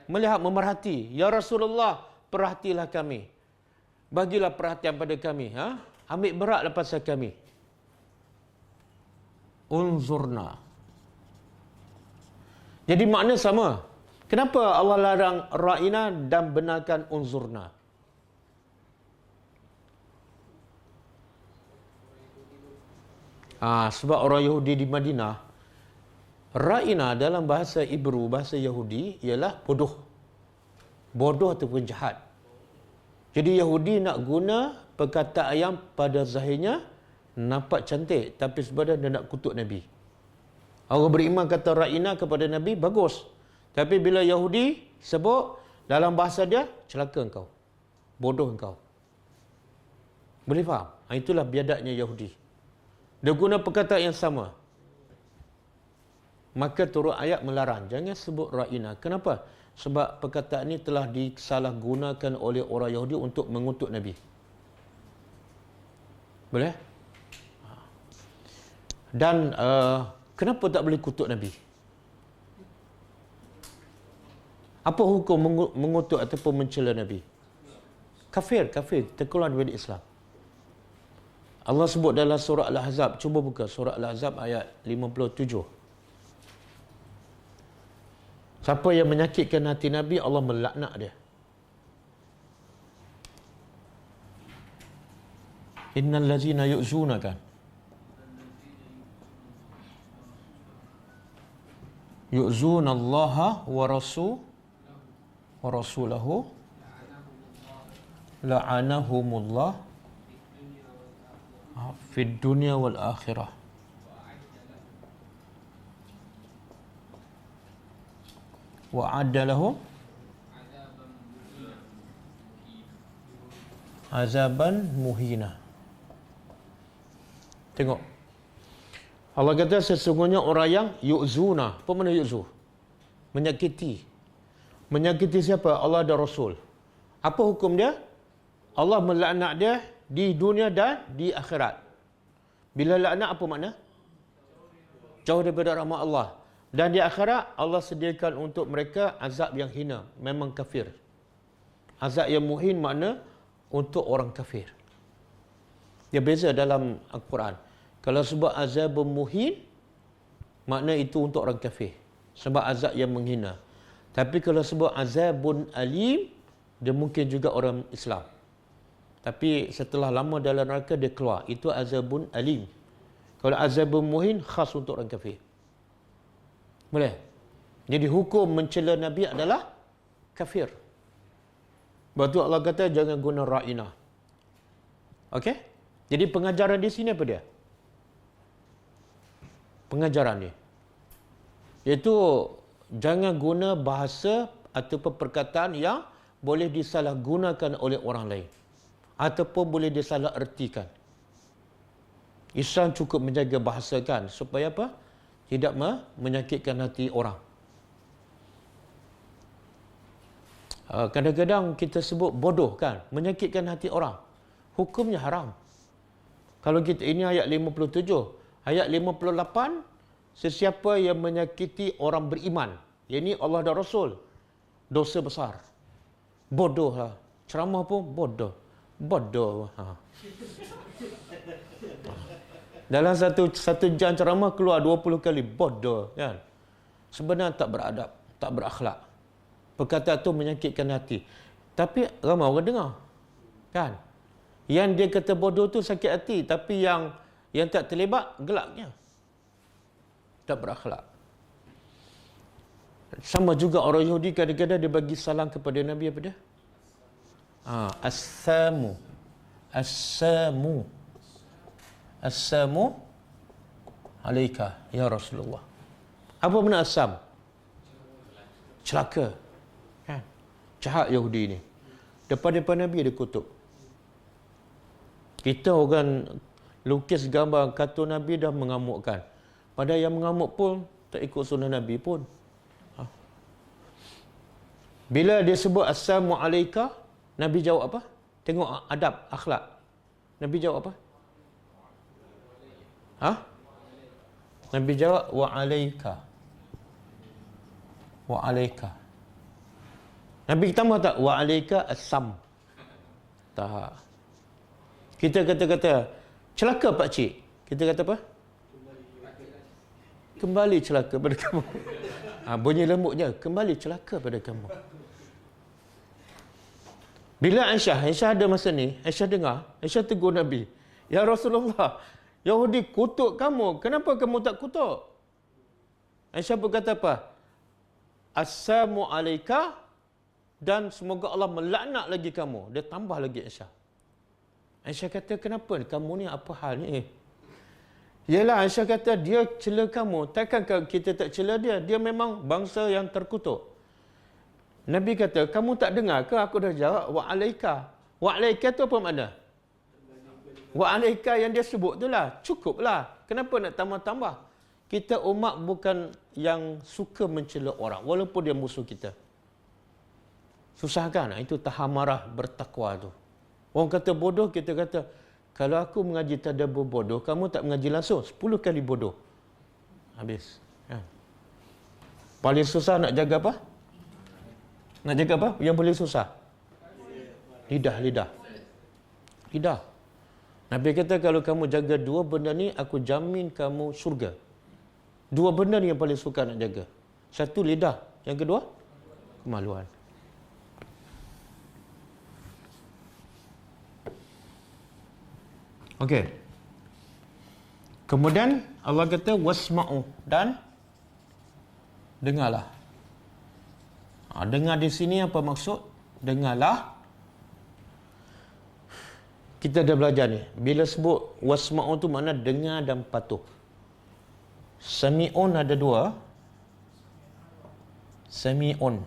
Melihat, memerhati. Ya Rasulullah, perhatilah kami. Bagilah perhatian pada kami. Ambil beratlah pasal kami. Unzurna. Jadi makna sama. Kenapa Allah larang ra'ina dan benarkan unzurna? Sebab orang Yahudi di Madinah, ra'ina dalam bahasa Ibru, bahasa Yahudi ialah bodoh. Bodoh ataupun jahat. Jadi Yahudi nak guna perkataan yang pada zahirnya nampak cantik, tapi sebenarnya dia nak kutuk Nabi. Orang beriman kata ra'ina kepada Nabi, bagus. Tapi bila Yahudi sebut dalam bahasa dia, celaka engkau. Bodoh engkau. Boleh faham? Itulah biadabnya Yahudi. Dia guna perkataan yang sama. Maka turun ayat melarang. Jangan sebut ra'ina. Kenapa? Sebab perkataan ini telah disalahgunakan oleh orang Yahudi untuk mengutuk Nabi. Boleh? Dan kenapa tak boleh kutuk Nabi? Apa hukum mengutuk ataupun mencela Nabi? Kafir, terkeluar dari Islam. Allah sebut dalam surah Al-Ahzab. Cuba buka surah Al-Ahzab ayat 57. Siapa yang menyakitkan hati Nabi, Allah melaknat dia. Innal ladzina yu'zunaka yu'zunallaha wa rasulahu la'anahumullah fid dunya wal akhirah wa adda lahum azaban muhina. Tengok, Allah kata sesungguhnya orang yang yu'zuna. Apa makna yu'zu? Menyakiti. Menyakiti siapa? Allah dan Rasul. Apa hukum dia? Allah melaknat dia di dunia dan di akhirat. Bila laknat apa makna? Jauh daripada rahmat Allah. Dan di akhirat Allah sediakan untuk mereka azab yang hina, memang kafir. Azab yang muhin makna untuk orang kafir. Dia beza dalam Al-Quran. Kalau sebut azab muhin, makna itu untuk orang kafir. Sebab azab yang menghina. Tapi kalau sebut azabun alim, dia mungkin juga orang Islam. Tapi setelah lama dalam neraka dia keluar. Itu azabun alim. Kalau azabun muhin, khas untuk orang kafir. Boleh? Jadi hukum mencela Nabi adalah kafir. Sebab tu Allah kata jangan guna ra'ina. Okey? Jadi pengajaran di sini apa dia? Pengajaran dia iaitu jangan guna bahasa ataupun perkataan yang boleh disalahgunakan oleh orang lain ataupun boleh disalah ertikan. Islam cukup menjaga bahasa kan supaya apa? Tidak menyakitkan hati orang. Kadang-kadang kita sebut bodoh kan, menyakitkan hati orang. Hukumnya haram. Kalau kita, ini ayat 57. Ayat 58, sesiapa yang menyakiti orang beriman, yakni Allah dan Rasul, dosa besar. Bodoh lah. Ceramah pun bodoh. Bodoh. Dalam satu jam ceramah keluar 20 kali bodoh kan. Sebenarnya tak beradab, tak berakhlak. Perkataan itu menyakitkan hati. Tapi ramai orang dengar. Kan? Yang dia kata bodoh tu sakit hati, tapi yang tak terlibat gelaknya. Tak berakhlak. Sama juga orang Yahudi kadang-kadang dia bagi salam kepada Nabi apa dia? As-samu. As-samu. As-samu alaika ya Rasulullah. Apa makna asam? Celaka. Kan? Jahat Yahudi ni. Depan-depan Nabi dia kutuk. Kita orang lukis gambar kartun Nabi dah mengamukkan. Padahal yang mengamuk pun tak ikut sunnah Nabi pun. Bila dia sebut assalamu alaika, Nabi jawab apa? Tengok adab, akhlak. Nabi jawab apa? Nabi jawab wa alaika. Wa alaika. Nabi tambah tak? Wa alaika assam. Tak. Kita kata-kata, celaka pakcik. Kita kata apa? Kembali celaka pada kamu. Bunyi lembutnya, kembali celaka pada kamu. Bila Aisyah ada masa ni, Aisyah dengar, Aisyah tegur Nabi. Ya Rasulullah, Yahudi kutuk kamu, kenapa kamu tak kutuk? Aisyah berkata apa? Assalamu alaika, dan semoga Allah melaknat lagi kamu. Dia tambah lagi Aisyah. Aisyah kata, kenapa kamu ni, apa hal ni? Yalah, Aisyah kata, dia cela kamu. Takkan kita tak cela dia? Dia memang bangsa yang terkutuk. Nabi kata, kamu tak dengar ke? Aku dah jawab, wa alaika. Wa alaika tu apa makna? Wa alaika yang dia sebut tu lah. Cukuplah. Kenapa nak tambah-tambah? Kita umat bukan yang suka mencela orang, walaupun dia musuh kita. Susah kan? Itu tahan marah bertakwa tu. Orang kata bodoh, kita kata, kalau aku mengaji tadabbur bodoh, kamu tak mengaji langsung, 10 kali bodoh. Habis. Ya. Paling susah nak jaga apa? Nak jaga apa? Yang paling susah? Lidah. Nabi kata, kalau kamu jaga dua benda ni, aku jamin kamu syurga. Dua benda ni yang paling suka nak jaga. Satu, lidah. Yang kedua, kemaluan. Okey. Kemudian Allah kata wasma'u, dan dengarlah. Dengar di sini apa maksud? Dengarlah. Kita dah belajar ni. Bila sebut wasma'u tu makna dengar dan patuh. Sami'un ada dua. Sami'un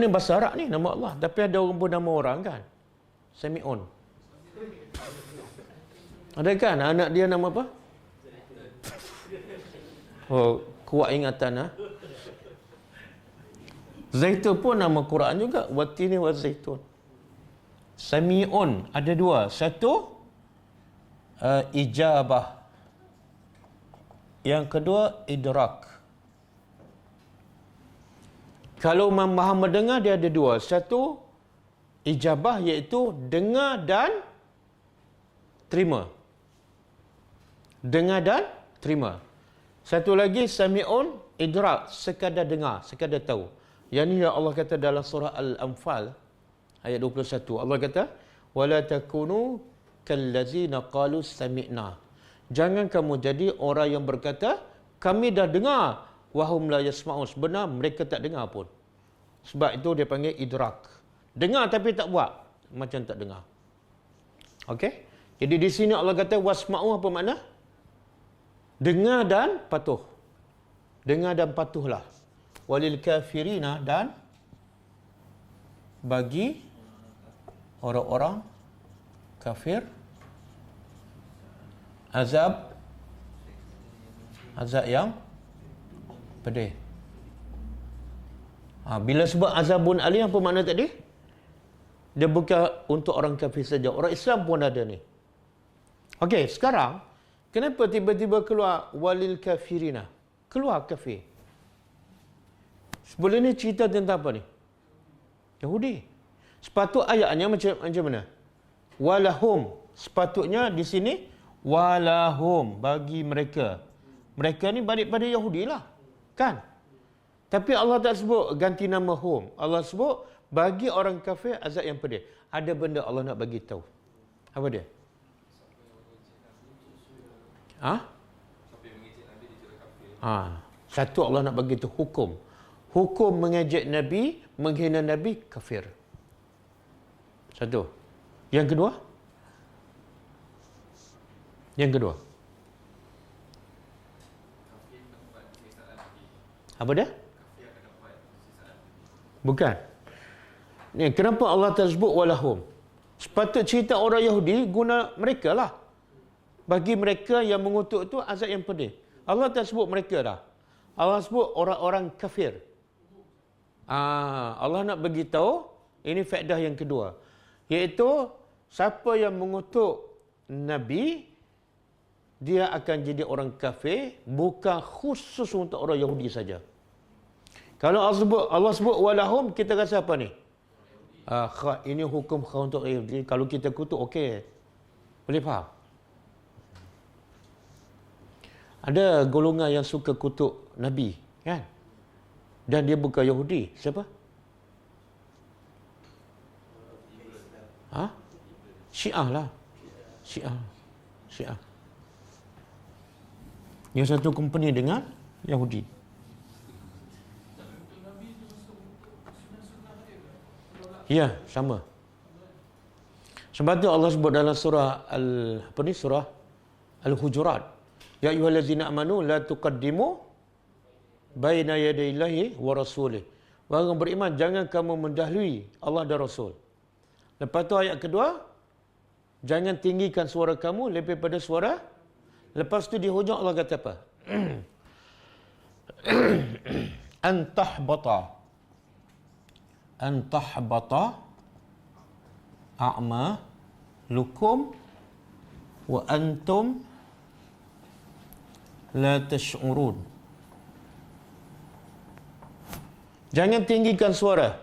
ni bahasa Arab ni, nama Allah. Tapi ada orang pun nama orang kan? Sami'un. Ada kan anak dia nama apa? Oh, kuat ingatan ha? Zaitun pun nama Quran juga. Watini wa zaitun. Sami'un ada dua. Satu, ijabah. Yang kedua, idrak. Kalau maha mendengar, dia ada dua. Satu, ijabah, iaitu dengar dan terima. Dengar dan terima. Satu lagi, sami'un, idrak. Sekadar dengar, sekadar tahu. Yang ni yang Allah kata dalam surah Al-Anfal, ayat 21. Allah kata, وَلَا تَكُونُوا كَالَّذِينَ قَالُوا سَمِعْنَا. Jangan kamu jadi orang yang berkata, kami dah dengar, wahum la yasma'un. Sebenar mereka tak dengar pun. Sebab itu dia panggil idrak. Dengar tapi tak buat, macam tak dengar. Okey? Jadi di sini Allah kata wasma'u apa makna? Dengar dan patuh. Dengar dan patuhlah. Walil kafirina, dan bagi orang-orang kafir azab yang pedih. Bila sebut azabun alim apa makna tadi? Dia bukan untuk orang kafir saja, orang Islam pun ada ni. Okey, sekarang kenapa tiba-tiba keluar walil kafirina? Keluar kafir. Sebelum ni cerita tentang apa ni? Yahudi. Sepatut ayatnya macam mana? Walahum. Sepatutnya di sini walahum, bagi mereka. Mereka ni balik pada Yahudi lah. Kan? Tapi Allah tak sebut ganti nama hum. Allah sebut bagi orang kafir azab yang pedih. Ada benda Allah nak bagi tahu. Apa dia? Satu, Allah nak bagi tahu hukum. Hukum mengejek Nabi, menghina Nabi, kafir. Satu. Yang kedua? Apa dia? Bukan. Ni, kenapa Allah tak sebut walahum? Sepatut cerita orang Yahudi guna mereka lah. Bagi mereka yang mengutuk tu azab yang pedih. Allah tak sebut mereka dah. Allah sebut orang-orang kafir. Allah nak bagi tahu ini faedah yang kedua, iaitu siapa yang mengutuk Nabi, dia akan jadi orang kafir, bukan khusus untuk orang Yahudi saja. Kalau Allah sebut walahum, kita rasa apa ni? Ini hukum untuk Yahudi. Kalau kita kutuk, okey. Boleh faham? Ada golongan yang suka kutuk Nabi, kan? Dan dia bukan Yahudi. Siapa? Syiah lah. Syiah. Yang satu company dengan Yahudi. Ya, sama. Sebab tu Allah sebut dalam surah surah Al-Hujurat. Ya ayyuhallazina amanu la tuqaddimu baina yadayillahi wa rasulih. Wahai orang beriman, jangan kamu mendahului Allah dan Rasul. Lepas tu ayat kedua, jangan tinggikan suara kamu lebih pada suara. Lepas tu di hujung Allah kata apa? Antahbata a'malukum wa antum la tash'urun. Jangan tinggikan suara.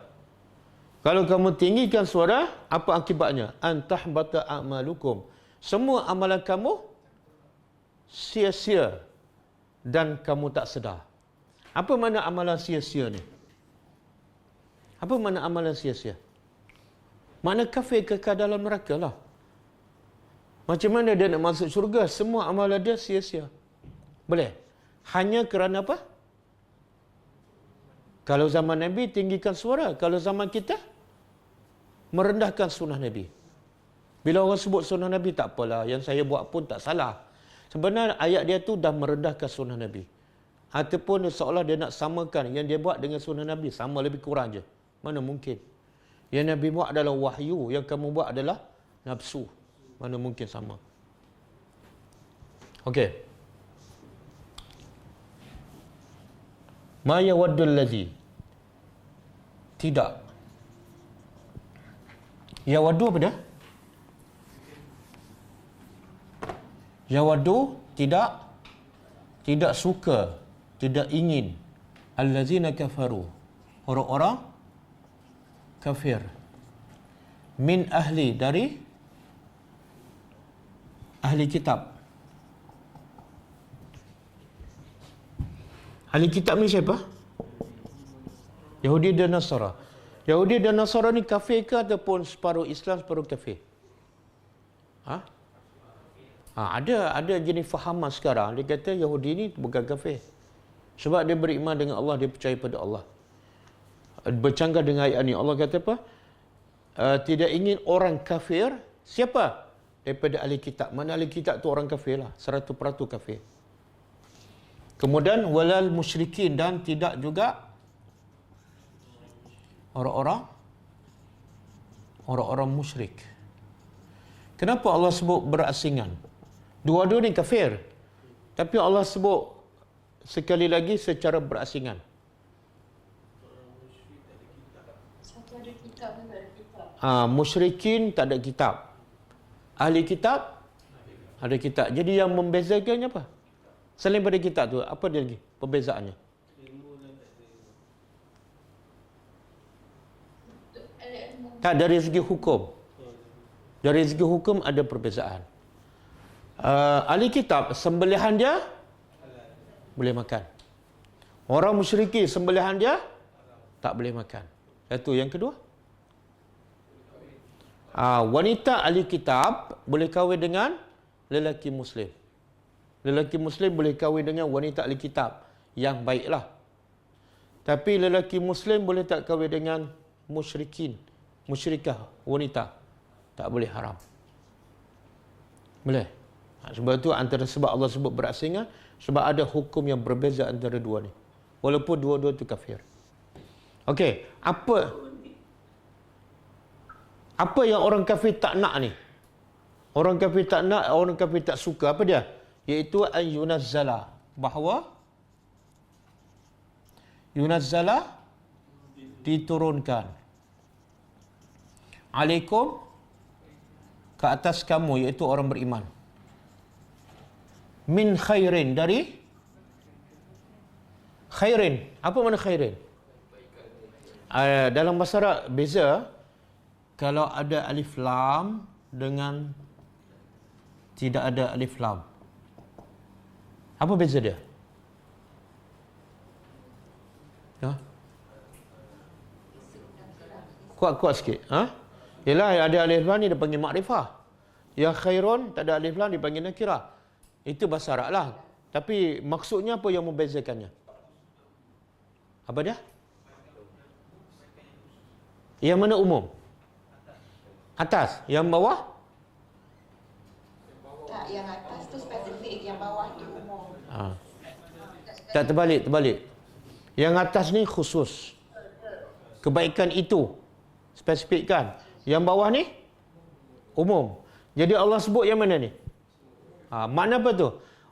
Kalau kamu tinggikan suara, apa akibatnya? Antahbata a'malukum. Semua amalan kamu sia-sia dan kamu tak sedar. Apa makna amalan sia-sia ni? Apa makna amalan sia-sia? Makna kafir kekal dalam neraka lah. Macam mana dia nak masuk syurga? Semua amalan dia sia-sia. Boleh? Hanya kerana apa? Kalau zaman Nabi tinggikan suara. Kalau zaman kita merendahkan sunnah Nabi. Bila orang sebut sunnah Nabi, tak apalah. Yang saya buat pun tak salah. Sebenarnya ayat dia tu dah merendahkan sunnah Nabi. Ataupun seolah dia nak samakan yang dia buat dengan sunnah Nabi. Sama lebih kurang je. Mana mungkin? Yang Nabi buat adalah wahyu. Yang kamu buat adalah nafsu. Mana mungkin sama? Okey. Ma yawaddul ladzi. Tidak. Yawaddu apa dia? Yawaddu tidak suka, tidak ingin. Allazina kafaru. Orang-orang kafir. Min ahli, dari ahli kitab. Ahli kitab ni siapa? Yahudi dan Nasara. Yahudi dan Nasara ni kafir ke ataupun separuh Islam, separuh kafir? Ada jenis fahaman sekarang. Dia kata Yahudi ni bukan kafir. Sebab dia beriman dengan Allah, dia percaya pada Allah. Bercanggah dengan ayat ni. Allah kata apa? Tidak ingin orang kafir. Siapa? Daripada ahli kitab. Mana ahli kitab tu orang kafir lah. 100% kafir. Kemudian walal musyrikin, dan tidak juga orang-orang musyrik. Kenapa Allah sebut berasingan? Dua-dua ni kafir. Tapi Allah sebut sekali lagi secara berasingan. Satu ada kitab, satu ada kitab. Musyrikin tak ada kitab. Ahli kitab ada kitab. Jadi yang membezakannya apa? Selain pada kitab tu, apa dia lagi perbezaannya? Tak, dari segi hukum. Dari segi hukum ada perbezaan. Ahli kitab, sembelihan dia boleh makan. Orang musyriki, sembelihan dia tak boleh makan. Satu. Yang kedua, wanita ahli kitab boleh kahwin dengan lelaki muslim. Lelaki muslim boleh kahwin dengan wanita ahli kitab yang baiklah. Tapi lelaki muslim boleh tak kahwin dengan musyrikah wanita. Tak boleh, haram. Boleh. Sebab tu antara sebab Allah sebut berasingan, sebab ada hukum yang berbeza antara dua ni. Walaupun dua-dua tu kafir. Okey, apa yang orang kafir tak nak ni? Orang kafir tak nak, orang kafir tak suka, apa dia? Iaitu yunazzala, bahawa yunazzala diturunkan alaikum, ke atas kamu, iaitu orang beriman, min khairin, dari khairin. Apa makna khairin? Dalam bahasa Arab beza kalau ada alif lam dengan tidak ada alif lam. Apa beza dia? Kuat-kuat sikit. Yelah, ada alif lam ni dia panggil makrifah. Ya khairun, tak ada alif lam, dipanggil nakirah. Itu bahasa Arab lah. Tapi maksudnya apa yang membezakannya? Apa dia? Yang mana umum? Atas. Yang bawah? Tak, yang atas tu spesifik, yang bawah tu umum. Tak, terbalik. Yang atas ni khusus. Kebaikan itu spesifik kan. Yang bawah ni umum. Jadi Allah sebut yang mana ni? Makna apa tu?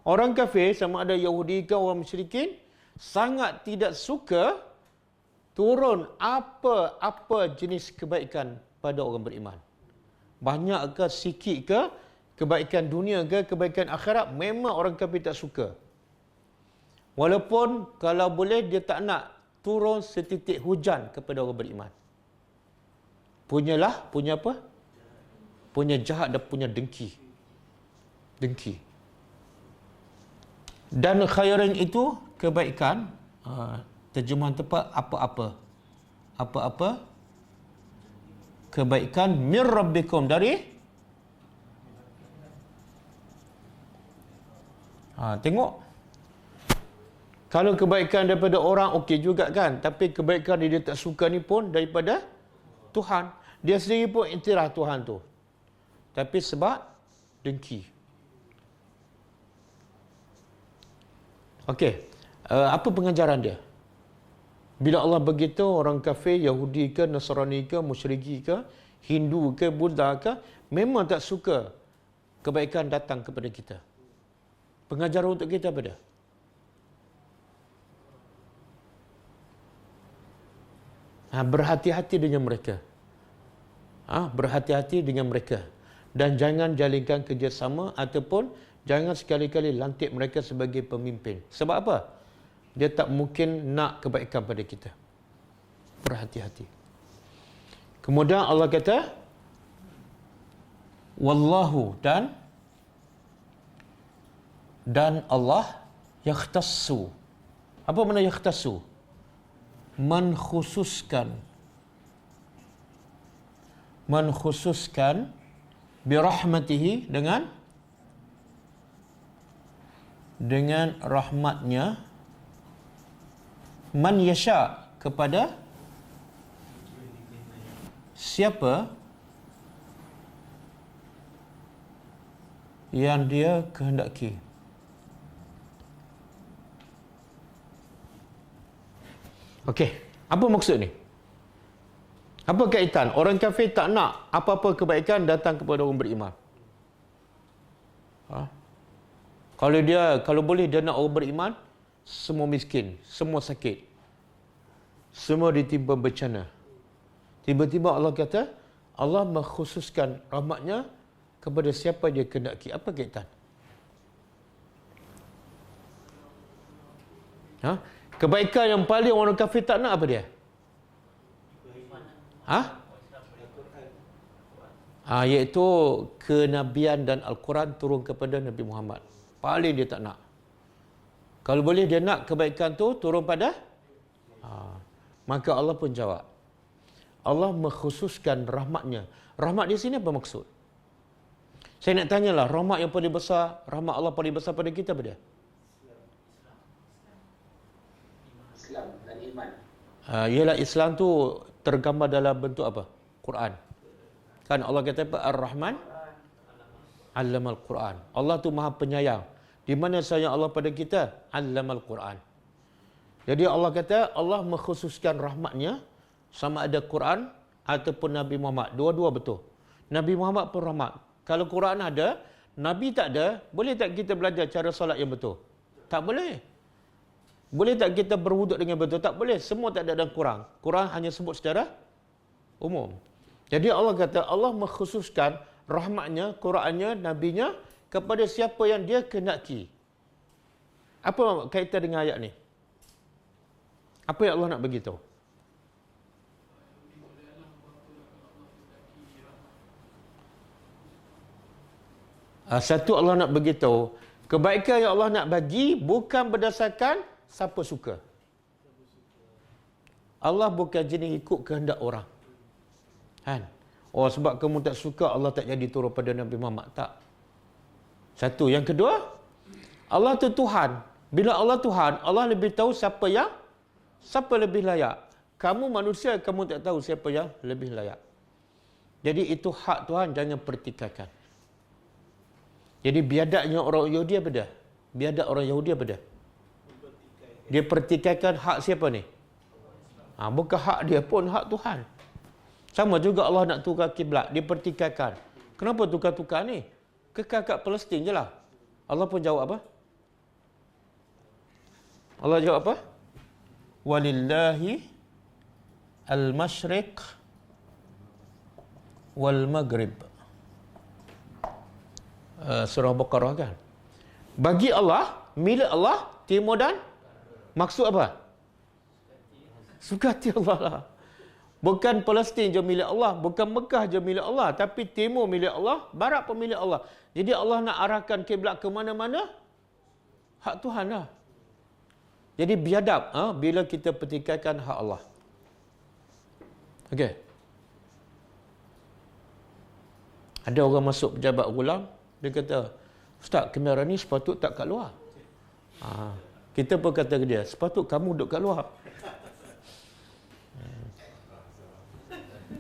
Orang kafir sama ada Yahudi ke orang musyrikin sangat tidak suka turun apa jenis kebaikan pada orang beriman. Banyak ke sikit ke kebaikan dunia ke kebaikan akhirat, memang orang kafir tak suka. Walaupun kalau boleh dia tak nak turun setitik hujan kepada orang beriman. Punya apa? Punya jahat dan punya dengki. Dan khairan itu kebaikan, terjemahan tepat apa-apa kebaikan mir rabbikum, dari tengok, kalau kebaikan daripada orang okey juga kan, tapi kebaikan dia tak suka ni pun daripada Tuhan. Dia sendiri pun iktiraf Tuhan tu, tapi sebab dengki. Okey, apa pengajaran dia? Bila Allah begitu, orang kafir, Yahudi ke, Nasrani ke, Musyriki ke, Hindu ke, Buddha ke, memang tak suka kebaikan datang kepada kita. Pengajaran untuk kita apa dia? Berhati-hati dengan mereka. Berhati-hati dengan mereka. Dan jangan jalinkan kerjasama ataupun jangan sekali-kali lantik mereka sebagai pemimpin. Sebab apa? Dia tak mungkin nak kebaikan pada kita. Berhati-hati. Kemudian Allah kata, Wallahu, dan Allah yakhtassu. Apa makna yakhtassu? Menkhususkan birahmatihi, dengan rahmatnya, man yasha, kepada siapa yang dia kehendaki. Okey, apa maksud ni? Apa kaitan? Orang kafir tak nak apa-apa kebaikan datang kepada orang beriman. Kalau boleh dia nak orang beriman semua miskin, semua sakit, semua ditimpa bencana. Tiba-tiba Allah kata, Allah mengkhususkan rahmatnya kepada siapa dia kehendaki. Apa kaitan? Kebaikan yang paling orang kafir tak nak apa dia? Iaitu kenabian dan Al-Quran turun kepada Nabi Muhammad. Paling dia tak nak. Kalau boleh dia nak kebaikan tu turun pada maka Allah pun jawab. Allah mengkhususkan rahmatnya. Rahmat di sini apa maksud? Saya nak tanyalah, rahmat yang paling besar, rahmat Allah paling besar pada kita apa dia? Islam dan iman. Ialah Islam tu tergambar dalam bentuk apa? Quran. Kan Allah kata apa? Ar-Rahman Allamal Quran. Allah tu Maha Penyayang. Di mana sayang Allah pada kita? Allamal Quran. Jadi Allah kata Allah mengkhususkan rahmatnya sama ada Quran ataupun Nabi Muhammad. Dua-dua betul. Nabi Muhammad pun rahmat. Kalau Quran ada, Nabi tak ada, boleh tak kita belajar cara solat yang betul? Tak boleh. Boleh tak kita berwuduk dengan betul? Tak boleh. Semua tak ada dalam Quran. Quran hanya sebut secara umum. Jadi Allah kata Allah mengkhususkan rahmatnya, Qurannya, Nabinya kepada siapa yang dia kehendaki. Apa kaitan dengan ayat ni? Apa yang Allah nak beritahu? Satu, Allah nak beritahu kebaikan yang Allah nak bagi bukan berdasarkan siapa suka. Allah bukan jenis ikut kehendak orang. Kan? Oh, sebab kamu tak suka, Allah tak jadi turun pada Nabi Muhammad. Tak. Satu. Yang kedua, Allah tu Tuhan. Bila Allah Tuhan, Allah lebih tahu siapa lebih layak. Kamu manusia, kamu tak tahu siapa yang lebih layak. Jadi itu hak Tuhan, jangan pertikaikan. Jadi biadabnya orang Yahudi apa dia? Biadab orang Yahudi apa dia? Dia pertikaikan hak siapa ni? Bukan hak dia pun, hak Tuhan. Sama juga Allah nak tukar kiblat, dia pertikaikan. Kenapa tukar-tukar ni? Kekal kat Palestin je lah. Allah pun jawab apa? Allah jawab apa? Walillahi al-masyriq wal-maghrib. Surah Baqarah kan? Bagi Allah, milik Allah, timur dan maksud apa? Suka hati Allah lah. Bukan Palestin je milik Allah, bukan Mekah je milik Allah, tapi timur milik Allah, barat pun milik Allah. Jadi Allah nak arahkan kiblat ke mana-mana, hak Tuhan lah. Jadi biadab bila kita pertikaikan hak Allah. Okey. Ada orang masuk pejabat ulang, dia kata, Ustaz, kenderaan ni sepatut tak kat luar. Kita pun kata ke dia, sepatut kamu duduk kat luar.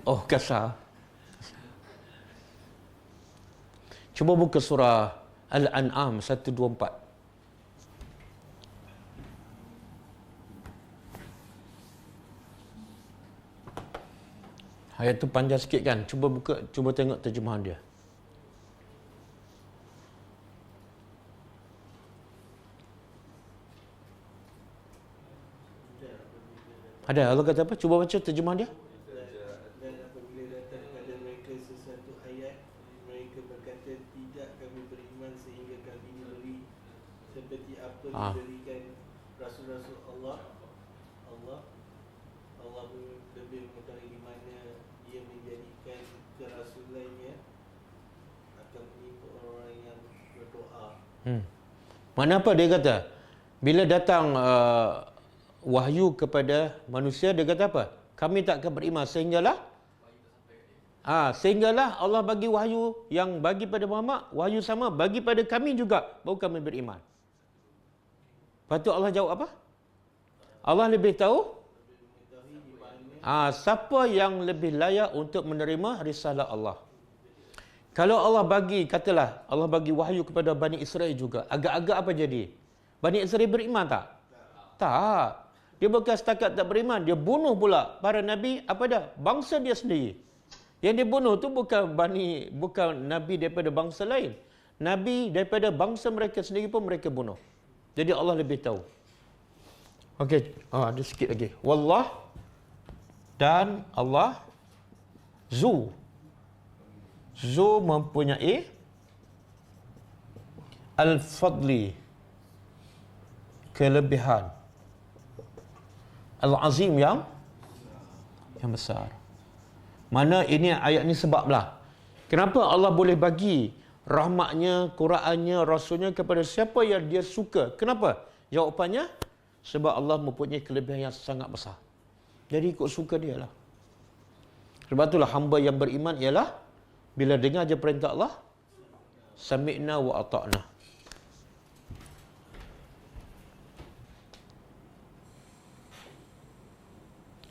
Oh, kasar. Cuba buka surah Al-An'am 124. Ayat tu panjang sikit kan? Cuba buka, cuba tengok terjemahan dia. Ada, Allah kata apa? Cuba baca terjemahan dia. Dan apabila datang kepada mereka sesuatu ayat, mereka berkata, tidak kami beriman sehingga kami diberi seperti apa diberikan Rasul-Rasul Allah. Allah lebih mengetahui di mana dia menjadikan kerasulannya akan menimpa orang yang berdoa. Mana apa dia kata? Bila datang wahyu kepada manusia, dia kata apa? Kami tak akan beriman sehinggalah Allah bagi wahyu yang bagi pada Muhammad, wahyu sama bagi pada kami juga, baru kami beriman. Lepas tu Allah jawab apa? Allah lebih tahu siapa yang lebih layak untuk menerima risalah Allah. Kalau Allah bagi, katalah Allah bagi wahyu kepada Bani Israel juga, agak-agak apa jadi? Bani Israel beriman tak? Tak. Dia bukan setakat tak beriman, dia bunuh pula para nabi, apa dah? Bangsa dia sendiri. Yang dia bunuh tu bukan nabi daripada bangsa lain. Nabi daripada bangsa mereka sendiri pun mereka bunuh. Jadi Allah lebih tahu. Okey, ada sikit lagi. Wallah dan Allah Zu mempunyai al-fadli, kelebihan, al-azim yang besar. Mana ini ayat ni sebablah kenapa Allah boleh bagi rahmatnya, Qurannya, Rasulnya kepada siapa yang dia suka. Kenapa? Jawapannya sebab Allah mempunyai kelebihan yang sangat besar. Jadi ikut suka dia lah. Sebab itulah hamba yang beriman ialah bila dengar je perintah Allah, sami'na wa ata'na.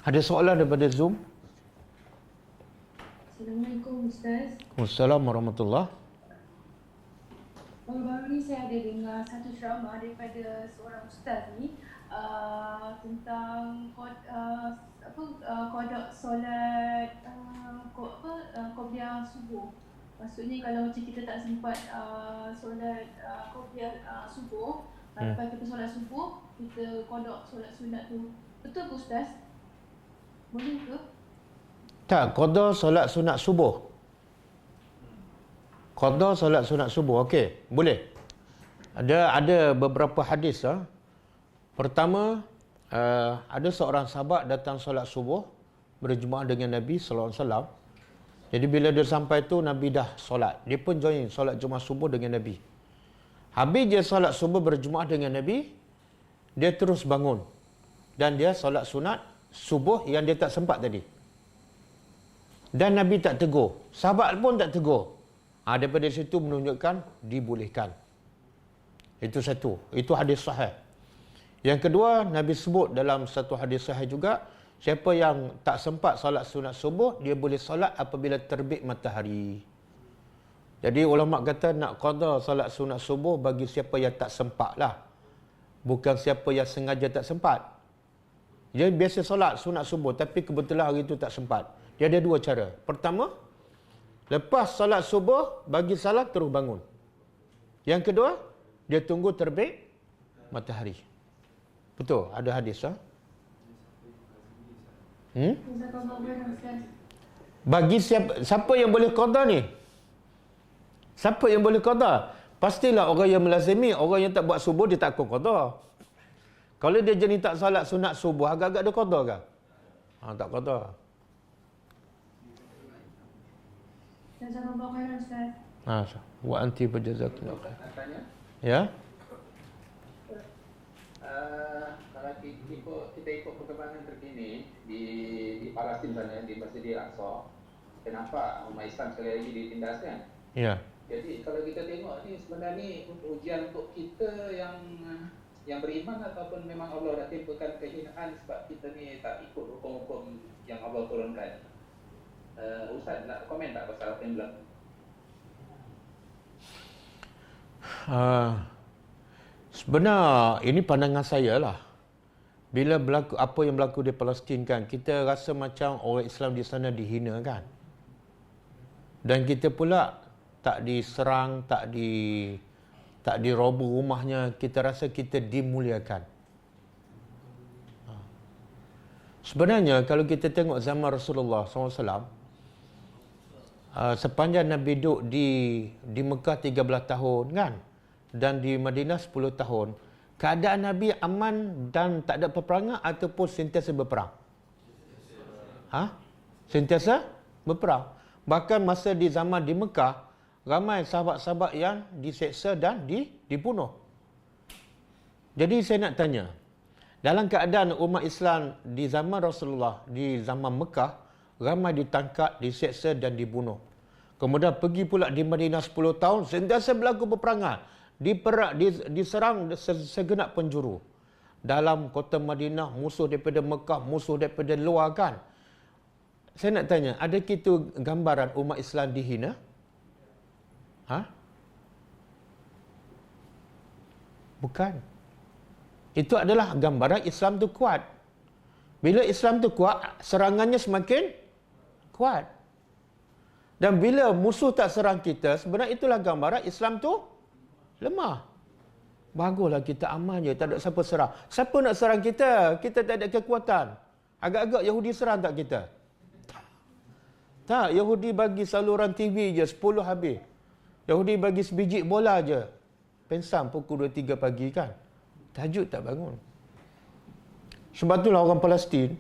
Ada soalan daripada Zoom? Assalamualaikum Ustaz. Waalaikumsalam warahmatullahi. Baru-baru ni saya ada dengar satu ceramah daripada seorang ustaz ni tentang kodok solat qobliyah subuh. Maksudnya kalau macam kita tak sempat solat qobliyah subuh, lepas kita solat subuh, kita kodok solat sunat tu. Betul ke Ustaz? Boleh ke? Tak, qada solat sunat subuh. Qada solat sunat subuh, okey, boleh. Ada beberapa hadis. Pertama, ada seorang sahabat datang solat subuh berjemaah dengan Nabi sallallahu alaihi wasallam. Jadi bila dia sampai tu, Nabi dah solat. Dia pun join solat Jumaat subuh dengan Nabi. Habis dia solat subuh berjemaah dengan Nabi, dia terus bangun. Dan dia solat sunat subuh yang dia tak sempat tadi. Dan Nabi tak tegur. Sahabat pun tak tegur. Daripada situ menunjukkan dibolehkan. Itu satu. Itu hadis sahih. Yang kedua, Nabi sebut dalam satu hadis sahih juga, siapa yang tak sempat solat sunat subuh, dia boleh solat apabila terbit matahari. Jadi ulama kata nak qada solat sunat subuh bagi siapa yang tak sempat lah. Bukan siapa yang sengaja tak sempat. Dia biasa solat sunat subuh tapi kebetulan hari itu tak sempat. Dia ada dua cara. Pertama, lepas solat subuh, bagi salat terus bangun. Yang kedua, dia tunggu terbit matahari. Betul, ada hadis. Bagi siapa yang boleh qada ni? Siapa yang boleh qada? Pastilah orang yang melazimi, orang yang tak buat subuh dia tak akan qada. Kalau dia jenis tak salat sunat subuh, agak-agak dia qada ke? Tak qada. Jazakallahu khairan Ustaz. Wa anti berjazakallahu khair. Tanya, Ya? kalau kita ikut perkembangan terkini di Palestin sana, di Masjidil Aqsa, kenapa umat Islam sekali lagi ditindaskan? Ya. Jadi kalau kita tengok ni sebenarnya ujian untuk kita yang beriman ataupun memang Allah dah timpakan kehinaan sebab kita ni tak ikut hukum-hukum yang Allah turunkan. Ustaz nak komen tak pasal apa yang berlaku? Sebenar ini pandangan saya lah. Bila berlaku apa yang berlaku di Palestin kan, kita rasa macam orang Islam di sana dihina kan. Dan kita pula tak diserang, tak diroboh rumahnya, kita rasa kita dimuliakan. Sebenarnya kalau kita tengok zaman Rasulullah SAW, sepanjang Nabi duduk di Mekah 13 tahun kan, dan di Madinah 10 tahun, keadaan Nabi aman dan tak ada peperangan ataupun sentiasa berperang? Sentiasa berperang. Bahkan masa di zaman di Mekah, ramai sahabat-sahabat yang diseksa dan dibunuh. Jadi saya nak tanya, dalam keadaan umat Islam di zaman Rasulullah, di zaman Mekah, ramai ditangkap, diseksa dan dibunuh. Kemudian pergi pula di Madinah 10 tahun, sentiasa berlaku peperangan. Diserang segenap penjuru. Dalam kota Madinah, musuh daripada Mekah, musuh daripada luar kan. Saya nak tanya, ada kita gambaran umat Islam dihina? Bukan. Itu adalah gambaran Islam tu kuat. Bila Islam tu kuat, serangannya semakin kuat. Dan bila musuh tak serang kita, sebenarnya itulah gambaran Islam tu lemah. Baguslah kita aman je, tak ada siapa serang. Siapa nak serang kita? Kita tak ada kekuatan. Agak-agak Yahudi serang tak kita? Tak, Yahudi bagi saluran TV je 10 habis. Yahudi bagi sebiji bola je. Pensam pukul 2-3 pagi kan. Tahajud tak bangun. Sebab itulah orang Palestin,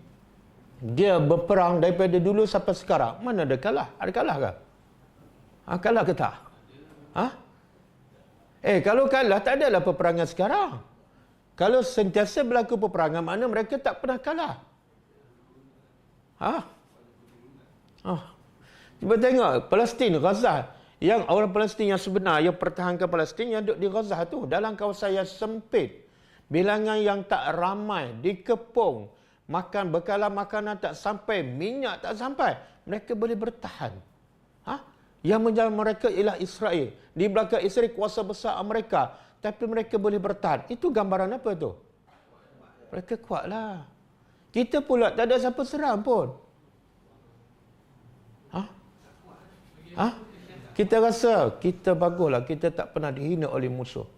dia berperang daripada dulu sampai sekarang. Mana ada kalah? Ada kalah ke? Kalah ke tak? Kalau kalah, tak adalah peperangan sekarang. Kalau sentiasa berlaku peperangan, mana mereka tak pernah kalah. Cuba tengok, Palestin, Gaza. Yang orang Palestin yang sebenar, yang pertahankan Palestin, yang duduk di Gaza tu, dalam kawasan yang sempit, bilangan yang tak ramai, dikepung, makan bekalan makanan tak sampai, minyak tak sampai, mereka boleh bertahan. Yang menjaga mereka ialah Israel. Di belakang Israel kuasa besar Amerika, tapi mereka boleh bertahan. Itu gambaran apa tu? Mereka kuatlah. Kita pula tak ada siapa serang pun. Kita rasa kita baguslah, kita tak pernah dihina oleh musuh.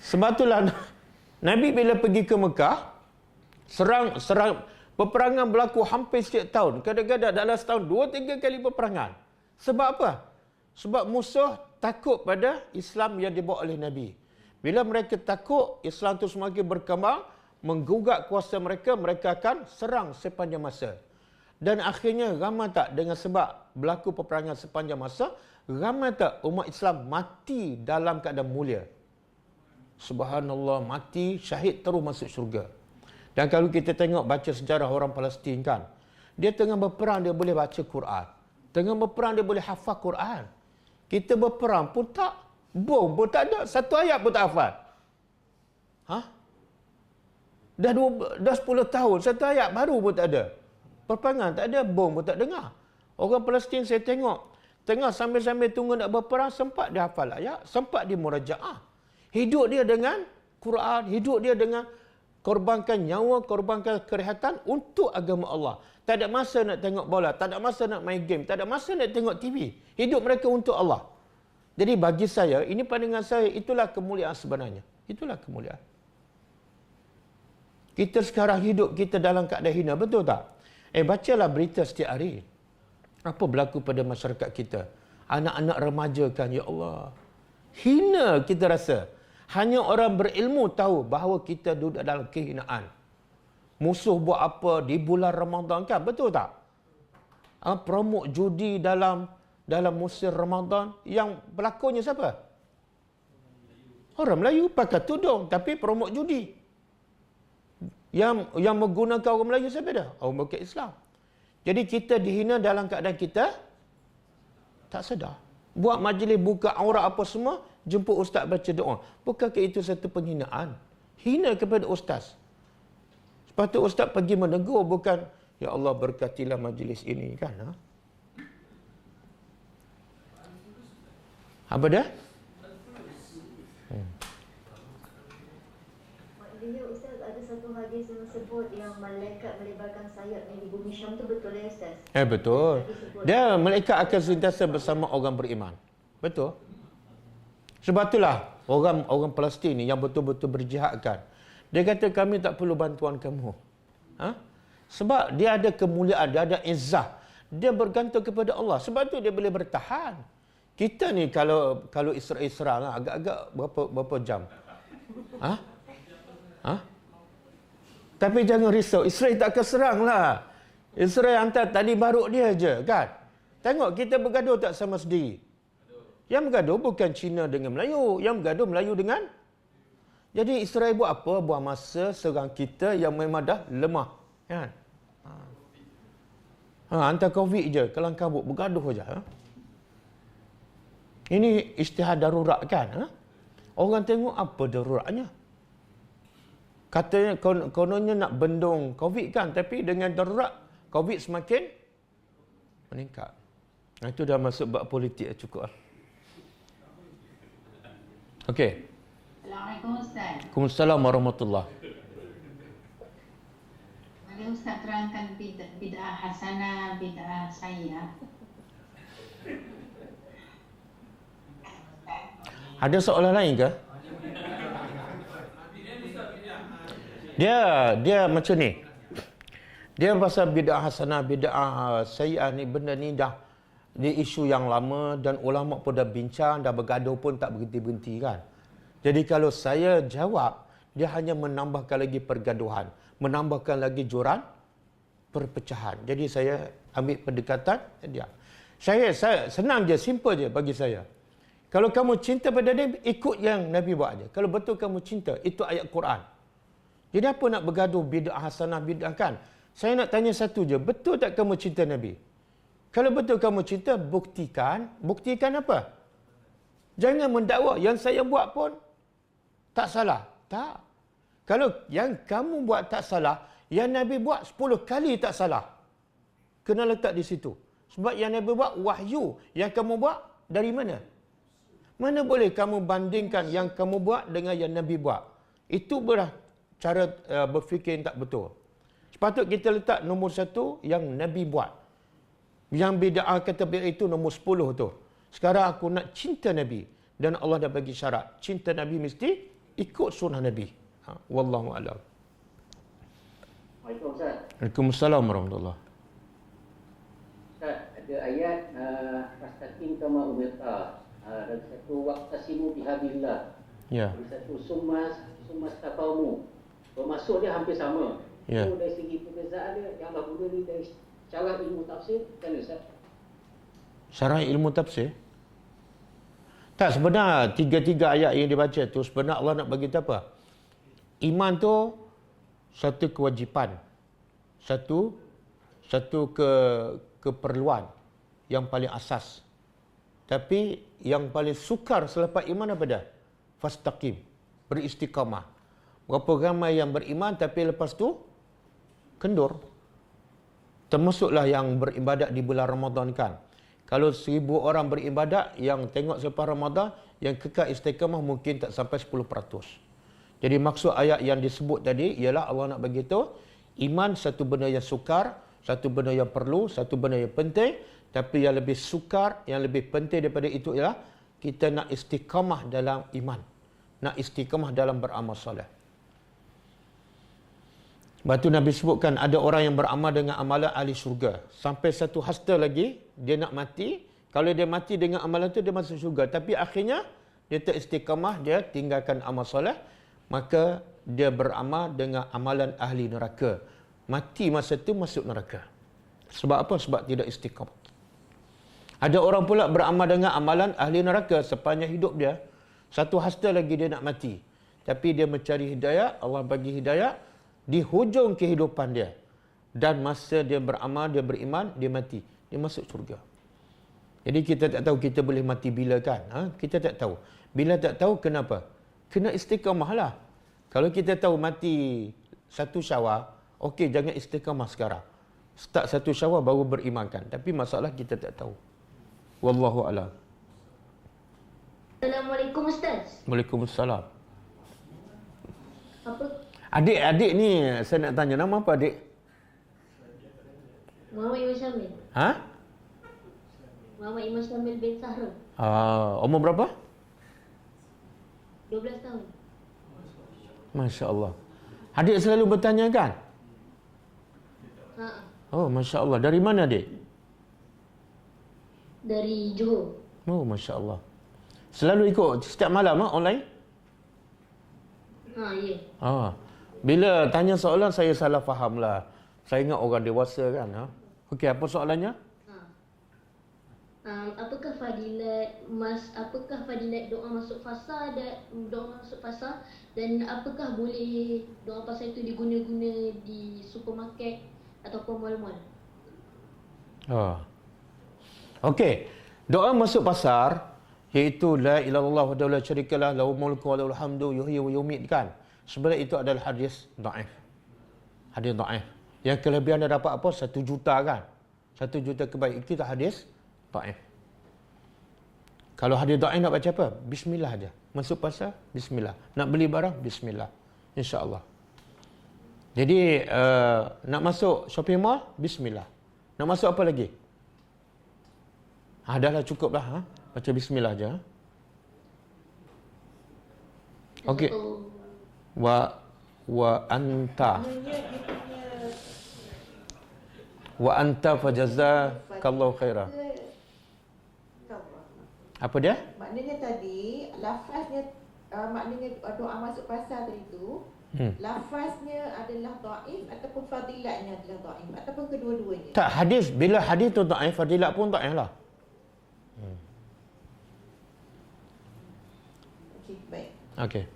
Sebab itulah Nabi bila pergi ke Mekah, serang peperangan berlaku hampir setiap tahun. Kadang-kadang dalam setahun 2-3 kali peperangan. Sebab apa? Sebab musuh takut pada Islam yang dibawa oleh Nabi. Bila mereka takut, Islam itu semakin berkembang, menggugat kuasa mereka, mereka akan serang sepanjang masa. Dan akhirnya ramai tak dengan sebab berlaku peperangan sepanjang masa, ramai tak umat Islam mati dalam keadaan mulia? subhanallah, mati, syahid terus masuk syurga. Dan kalau kita tengok baca sejarah orang Palestin kan, dia tengah berperang dia boleh baca Quran. Tengah berperang dia boleh hafal Quran. Kita berperang pun tak, bom pun tak ada, satu ayat pun tak hafal. Dah 10 tahun, satu ayat baru pun tak ada. Perperangan tak ada, bom pun tak dengar. Orang Palestin saya tengok, tengah sambil-sambil tunggu nak berperang, sempat dia hafal ayat, sempat dia murajaah. Hidup dia dengan Quran, hidup dia dengan korbankan nyawa, korbankan kesihatan untuk agama Allah. Tak ada masa nak tengok bola, tak ada masa nak main game, tak ada masa nak tengok TV. Hidup mereka untuk Allah. Jadi bagi saya, ini pandangan saya, itulah kemuliaan sebenarnya. Itulah kemuliaan. Kita sekarang hidup kita dalam keadaan hina, betul tak? Bacalah berita setiap hari. Apa berlaku pada masyarakat kita? Anak-anak remaja kan, ya Allah. Hina kita rasa. Hanya orang berilmu tahu bahawa kita duduk dalam kehinaan. Musuh buat apa di bulan Ramadan kan, betul tak? Promok judi dalam musim Ramadan, yang pelakonnya siapa? Orang Melayu pakai tudung tapi promok judi. Yang menggunakan orang Melayu siapa dah? Orang bukan Islam. Jadi kita dihina dalam keadaan kita tak sedar. Buat majlis buka aurat apa semua, jemput ustaz baca doa. Bukankah itu satu penghinaan? Hina kepada ustaz. Sepatutnya ustaz pergi menegur, bukan ya Allah berkatilah majlis ini kan. Apa dah? Maknanya Ustaz, ada satu hadis yang sebut yang malaikat melebarkan sayapnya di bumi Syam, tu betul ya Ustaz? Betul. Dia malaikat akan sentiasa bersama orang beriman. Betul. Sebab itulah orang Palestin ni yang betul-betul berjihadkan. Dia kata kami tak perlu bantuan kamu. Sebab dia ada kemuliaan, dia ada izzah. Dia bergantung kepada Allah. Sebab tu dia boleh bertahan. Kita ni kalau Israel serang agak-agak berapa jam? Tapi jangan risau, Israel tak akan serang lah. Israel hantar tali baruk dia je kan. Tengok kita bergaduh tak sama sendiri. Yang bergaduh bukan Cina dengan Melayu, yang bergaduh Melayu dengan. Jadi Israel buat apa? Buat masa serang kita yang memang dah lemah kan. Hantar COVID je, kelang kabut, bergaduh je. Ini isytihad darurat kan? Orang tengok apa daruratnya. Katanya kononnya nak bendung COVID kan, tapi dengan darurat COVID semakin meningkat. Itu dah masuk bab politik cukup. Okey. Assalamualaikum Ustaz. Waalaikumsalam warahmatullahi. Mari Ustaz terangkan bid'ah hasanah, bid'ah sayyi'ah. Ada soalan lain ke? Dia macam ni. Dia pasal bid'ah hasanah, bid'ah sayyi'ah ni, benda ni dah di isu yang lama dan ulama pun dah bincang, dah bergaduh pun tak berhenti-berhenti kan. Jadi kalau saya jawab, dia hanya menambahkan lagi pergaduhan, menambahkan lagi joran perpecahan. Jadi saya ambil pendekatan dia. Saya senang je, simple je bagi saya. Kalau kamu cinta pada Nabi, ikut yang Nabi buat aja. Kalau betul kamu cinta, itu ayat Quran. Jadi apa nak bergaduh bid'ah hasanah, bid'ah kan? Saya nak tanya satu je, betul tak kamu cinta Nabi? Kalau betul kamu cinta, buktikan. Buktikan apa? Jangan mendakwa yang saya buat pun tak salah. Tak. Kalau yang kamu buat tak salah, yang Nabi buat 10 kali tak salah. Kena letak di situ. Sebab yang Nabi buat wahyu, yang kamu buat dari mana? Mana boleh kamu bandingkan yang kamu buat dengan yang Nabi buat? Itu berah cara berfikir yang tak betul. Sepatutnya kita letak nombor 1 yang Nabi buat. Yang bid'ah kata bid'ah itu nombor 10 tu. Sekarang aku nak cinta Nabi. Dan Allah dah bagi syarat. Cinta Nabi mesti ikut sunnah Nabi. Wallahu a'lam. Waalaikumsalam Ustaz. Waalaikumsalam warahmatullahi. Ustaz, ada ayat fastaqim kama umirta. Dan satu waqtasimu bihablillah. Ya. Dan satu summas taqawmu. Bermaksud dia hampir sama. Ya. So, dari segi perbezaan dia, yang Allah guna ni dari cara ilmu tafsir, macam mana Ustaz? Syarah ilmu tafsir. Tak, sebenar tiga-tiga ayat yang dibaca tu sebenar Allah nak bagi tahu apa? Iman tu satu kewajipan. Satu keperluan yang paling asas. Tapi yang paling sukar selepas iman apa dah? Fastaqim. Beristiqamah. Berapa ramai yang beriman tapi lepas tu kendur. Termasuklah yang beribadat di bulan Ramadan kan. Kalau 1000 orang beribadat, yang tengok selepas Ramadan, yang kekal istiqamah mungkin tak sampai 10%. Jadi maksud ayat yang disebut tadi, ialah Allah nak bagi tahu, iman satu benda yang sukar, satu benda yang perlu, satu benda yang penting, tapi yang lebih sukar, yang lebih penting daripada itu ialah, kita nak istiqamah dalam iman. Nak istiqamah dalam beramal soleh. Lepas tu Nabi sebutkan ada orang yang beramal dengan amalan ahli syurga. Sampai satu hasta lagi, dia nak mati. Kalau dia mati dengan amalan tu, dia masuk syurga. Tapi akhirnya, dia tak istiqamah, dia tinggalkan amal soleh. Maka, dia beramal dengan amalan ahli neraka. Mati masa tu masuk neraka. Sebab apa? Sebab tidak istiqamah. Ada orang pula beramal dengan amalan ahli neraka sepanjang hidup dia. Satu hasta lagi dia nak mati. Tapi dia mencari hidayah, Allah bagi hidayah. Di hujung kehidupan dia. Dan masa dia beramal, dia beriman, dia mati. Dia masuk syurga. Jadi kita tak tahu kita boleh mati bila kan? Kita tak tahu. Bila tak tahu, kenapa? Kena istiqamah lah. Kalau kita tahu mati 1 Syawal, okey, jangan istiqamah sekarang. Start 1 Syawal baru berimankan. Tapi masalah kita tak tahu. Wallahu a'lam. Assalamualaikum Ustaz. Waalaikumsalam. Apa? Adik-adik ni saya nak tanya, nama apa adik? Muhammad Iman Syamil. Ha? Muhammad Iman Syamil bin Sahrul. Umur berapa? 12 tahun. Masya Allah. Adik selalu bertanya kan? Ha. Oh, Masya Allah. Dari mana adik? Dari Johor. Oh, Masya Allah. Selalu ikut setiap malam online? Ya. Bila tanya soalan, saya salah faham lah. Saya ingat orang dewasa kan. Okey, apa soalannya? Apakah fadilat doa masuk fasa dan apakah boleh doa fasa itu diguna-guna di supermarket ataupun mal-mal? Okey. Doa masuk pasar iaitu la ilaha illallah wahdahu la syarikalah lahul mulku wa lahul hamdu yuhyi wa yumiit kan. Sebenarnya itu adalah hadis dhaif. Hadis dhaif. Yang kelebihan dia dapat apa? 1 juta kan. 1 juta kebaikan. Itu hadis dhaif. Kalau hadis dhaif nak baca apa? Bismillah aja. Masuk pasar, bismillah. Nak beli barang, bismillah. Insya-Allah. Jadi nak masuk shopping mall, bismillah. Nak masuk apa lagi? Dahlah cukuplah. Baca bismillah aja. Okey. Wa anta fajazakallahu khairan. Apa dia? Maknanya tadi lafaznya maknanya doa masuk pasar tadi tu lafaznya adalah dhaif ataupun fadilatnya adalah dhaif ataupun kedua-duanya. Tak, hadis bila hadis tu dhaif, fadilat pun dhaif lah. Okey, baik. Okey.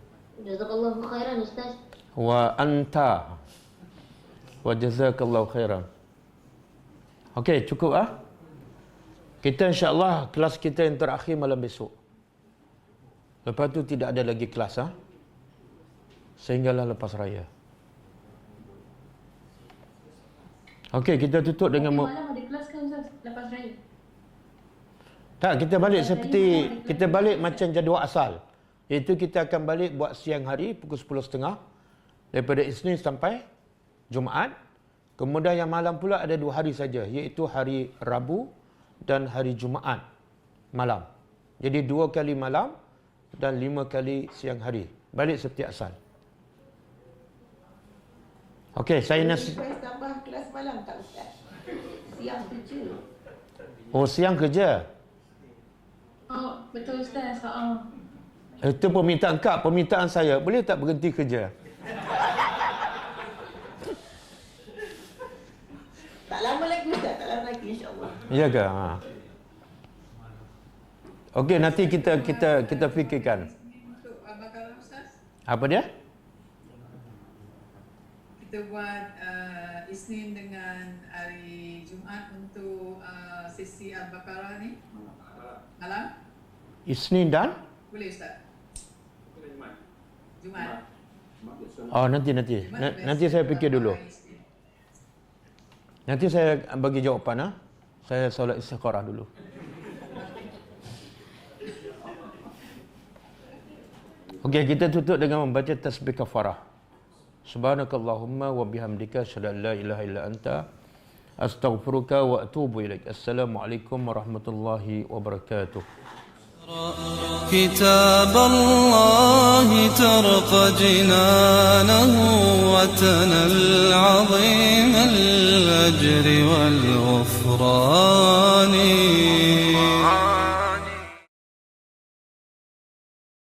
Jazakallahu khairan Ustaz. Wa anta wa jazakallahu khairan. Okey, cukup ah. Kita insya-Allah kelas kita yang terakhir malam besok. Lepas tu tidak ada lagi kelas sehinggalah lepas raya. Okey, kita tutup dengan malam ada kelas kan Ustaz lepas raya? Tak, kita balik kita balik macam jadual asal. Iaitu kita akan balik buat siang hari pukul 10.30 daripada Isnin sampai Jumaat. Kemudian yang malam pula ada 2 hari saja, iaitu hari Rabu dan hari Jumaat malam. Jadi 2 kali malam dan 5 kali siang hari. Balik seperti asal. Okey, saya nak tambah kelas malam tak Ustaz? Siang kerja. Oh, siang kerja. Oh, betul Ustaz. Itu permintaan kak, permintaan saya. Boleh tak berhenti kerja? Tak lama lagi Ustaz, tak lama lagi insya-Allah. Ya ke? Okey, nanti kita fikirkan. Untuk Al-Baqarah Ustaz, Apa dia? kita buat Isnin dengan hari Jumaat untuk sesi Al-Baqarah ni malam. Isnin dan? Boleh Ustaz? Jumaat. Oh, nanti saya fikir dulu. Nanti saya bagi jawapan. Saya solat istikharah dulu. Okey, kita tutup dengan membaca tasbih kafarah. Subhanakallahumma wa bihamdika asyhadu an la ilaha illa anta astaghfiruka wa atubu ilaik. Assalamualaikum warahmatullahi wabarakatuh. كتاب الله ترقى جنانه وتنل عظيم الأجر والغفران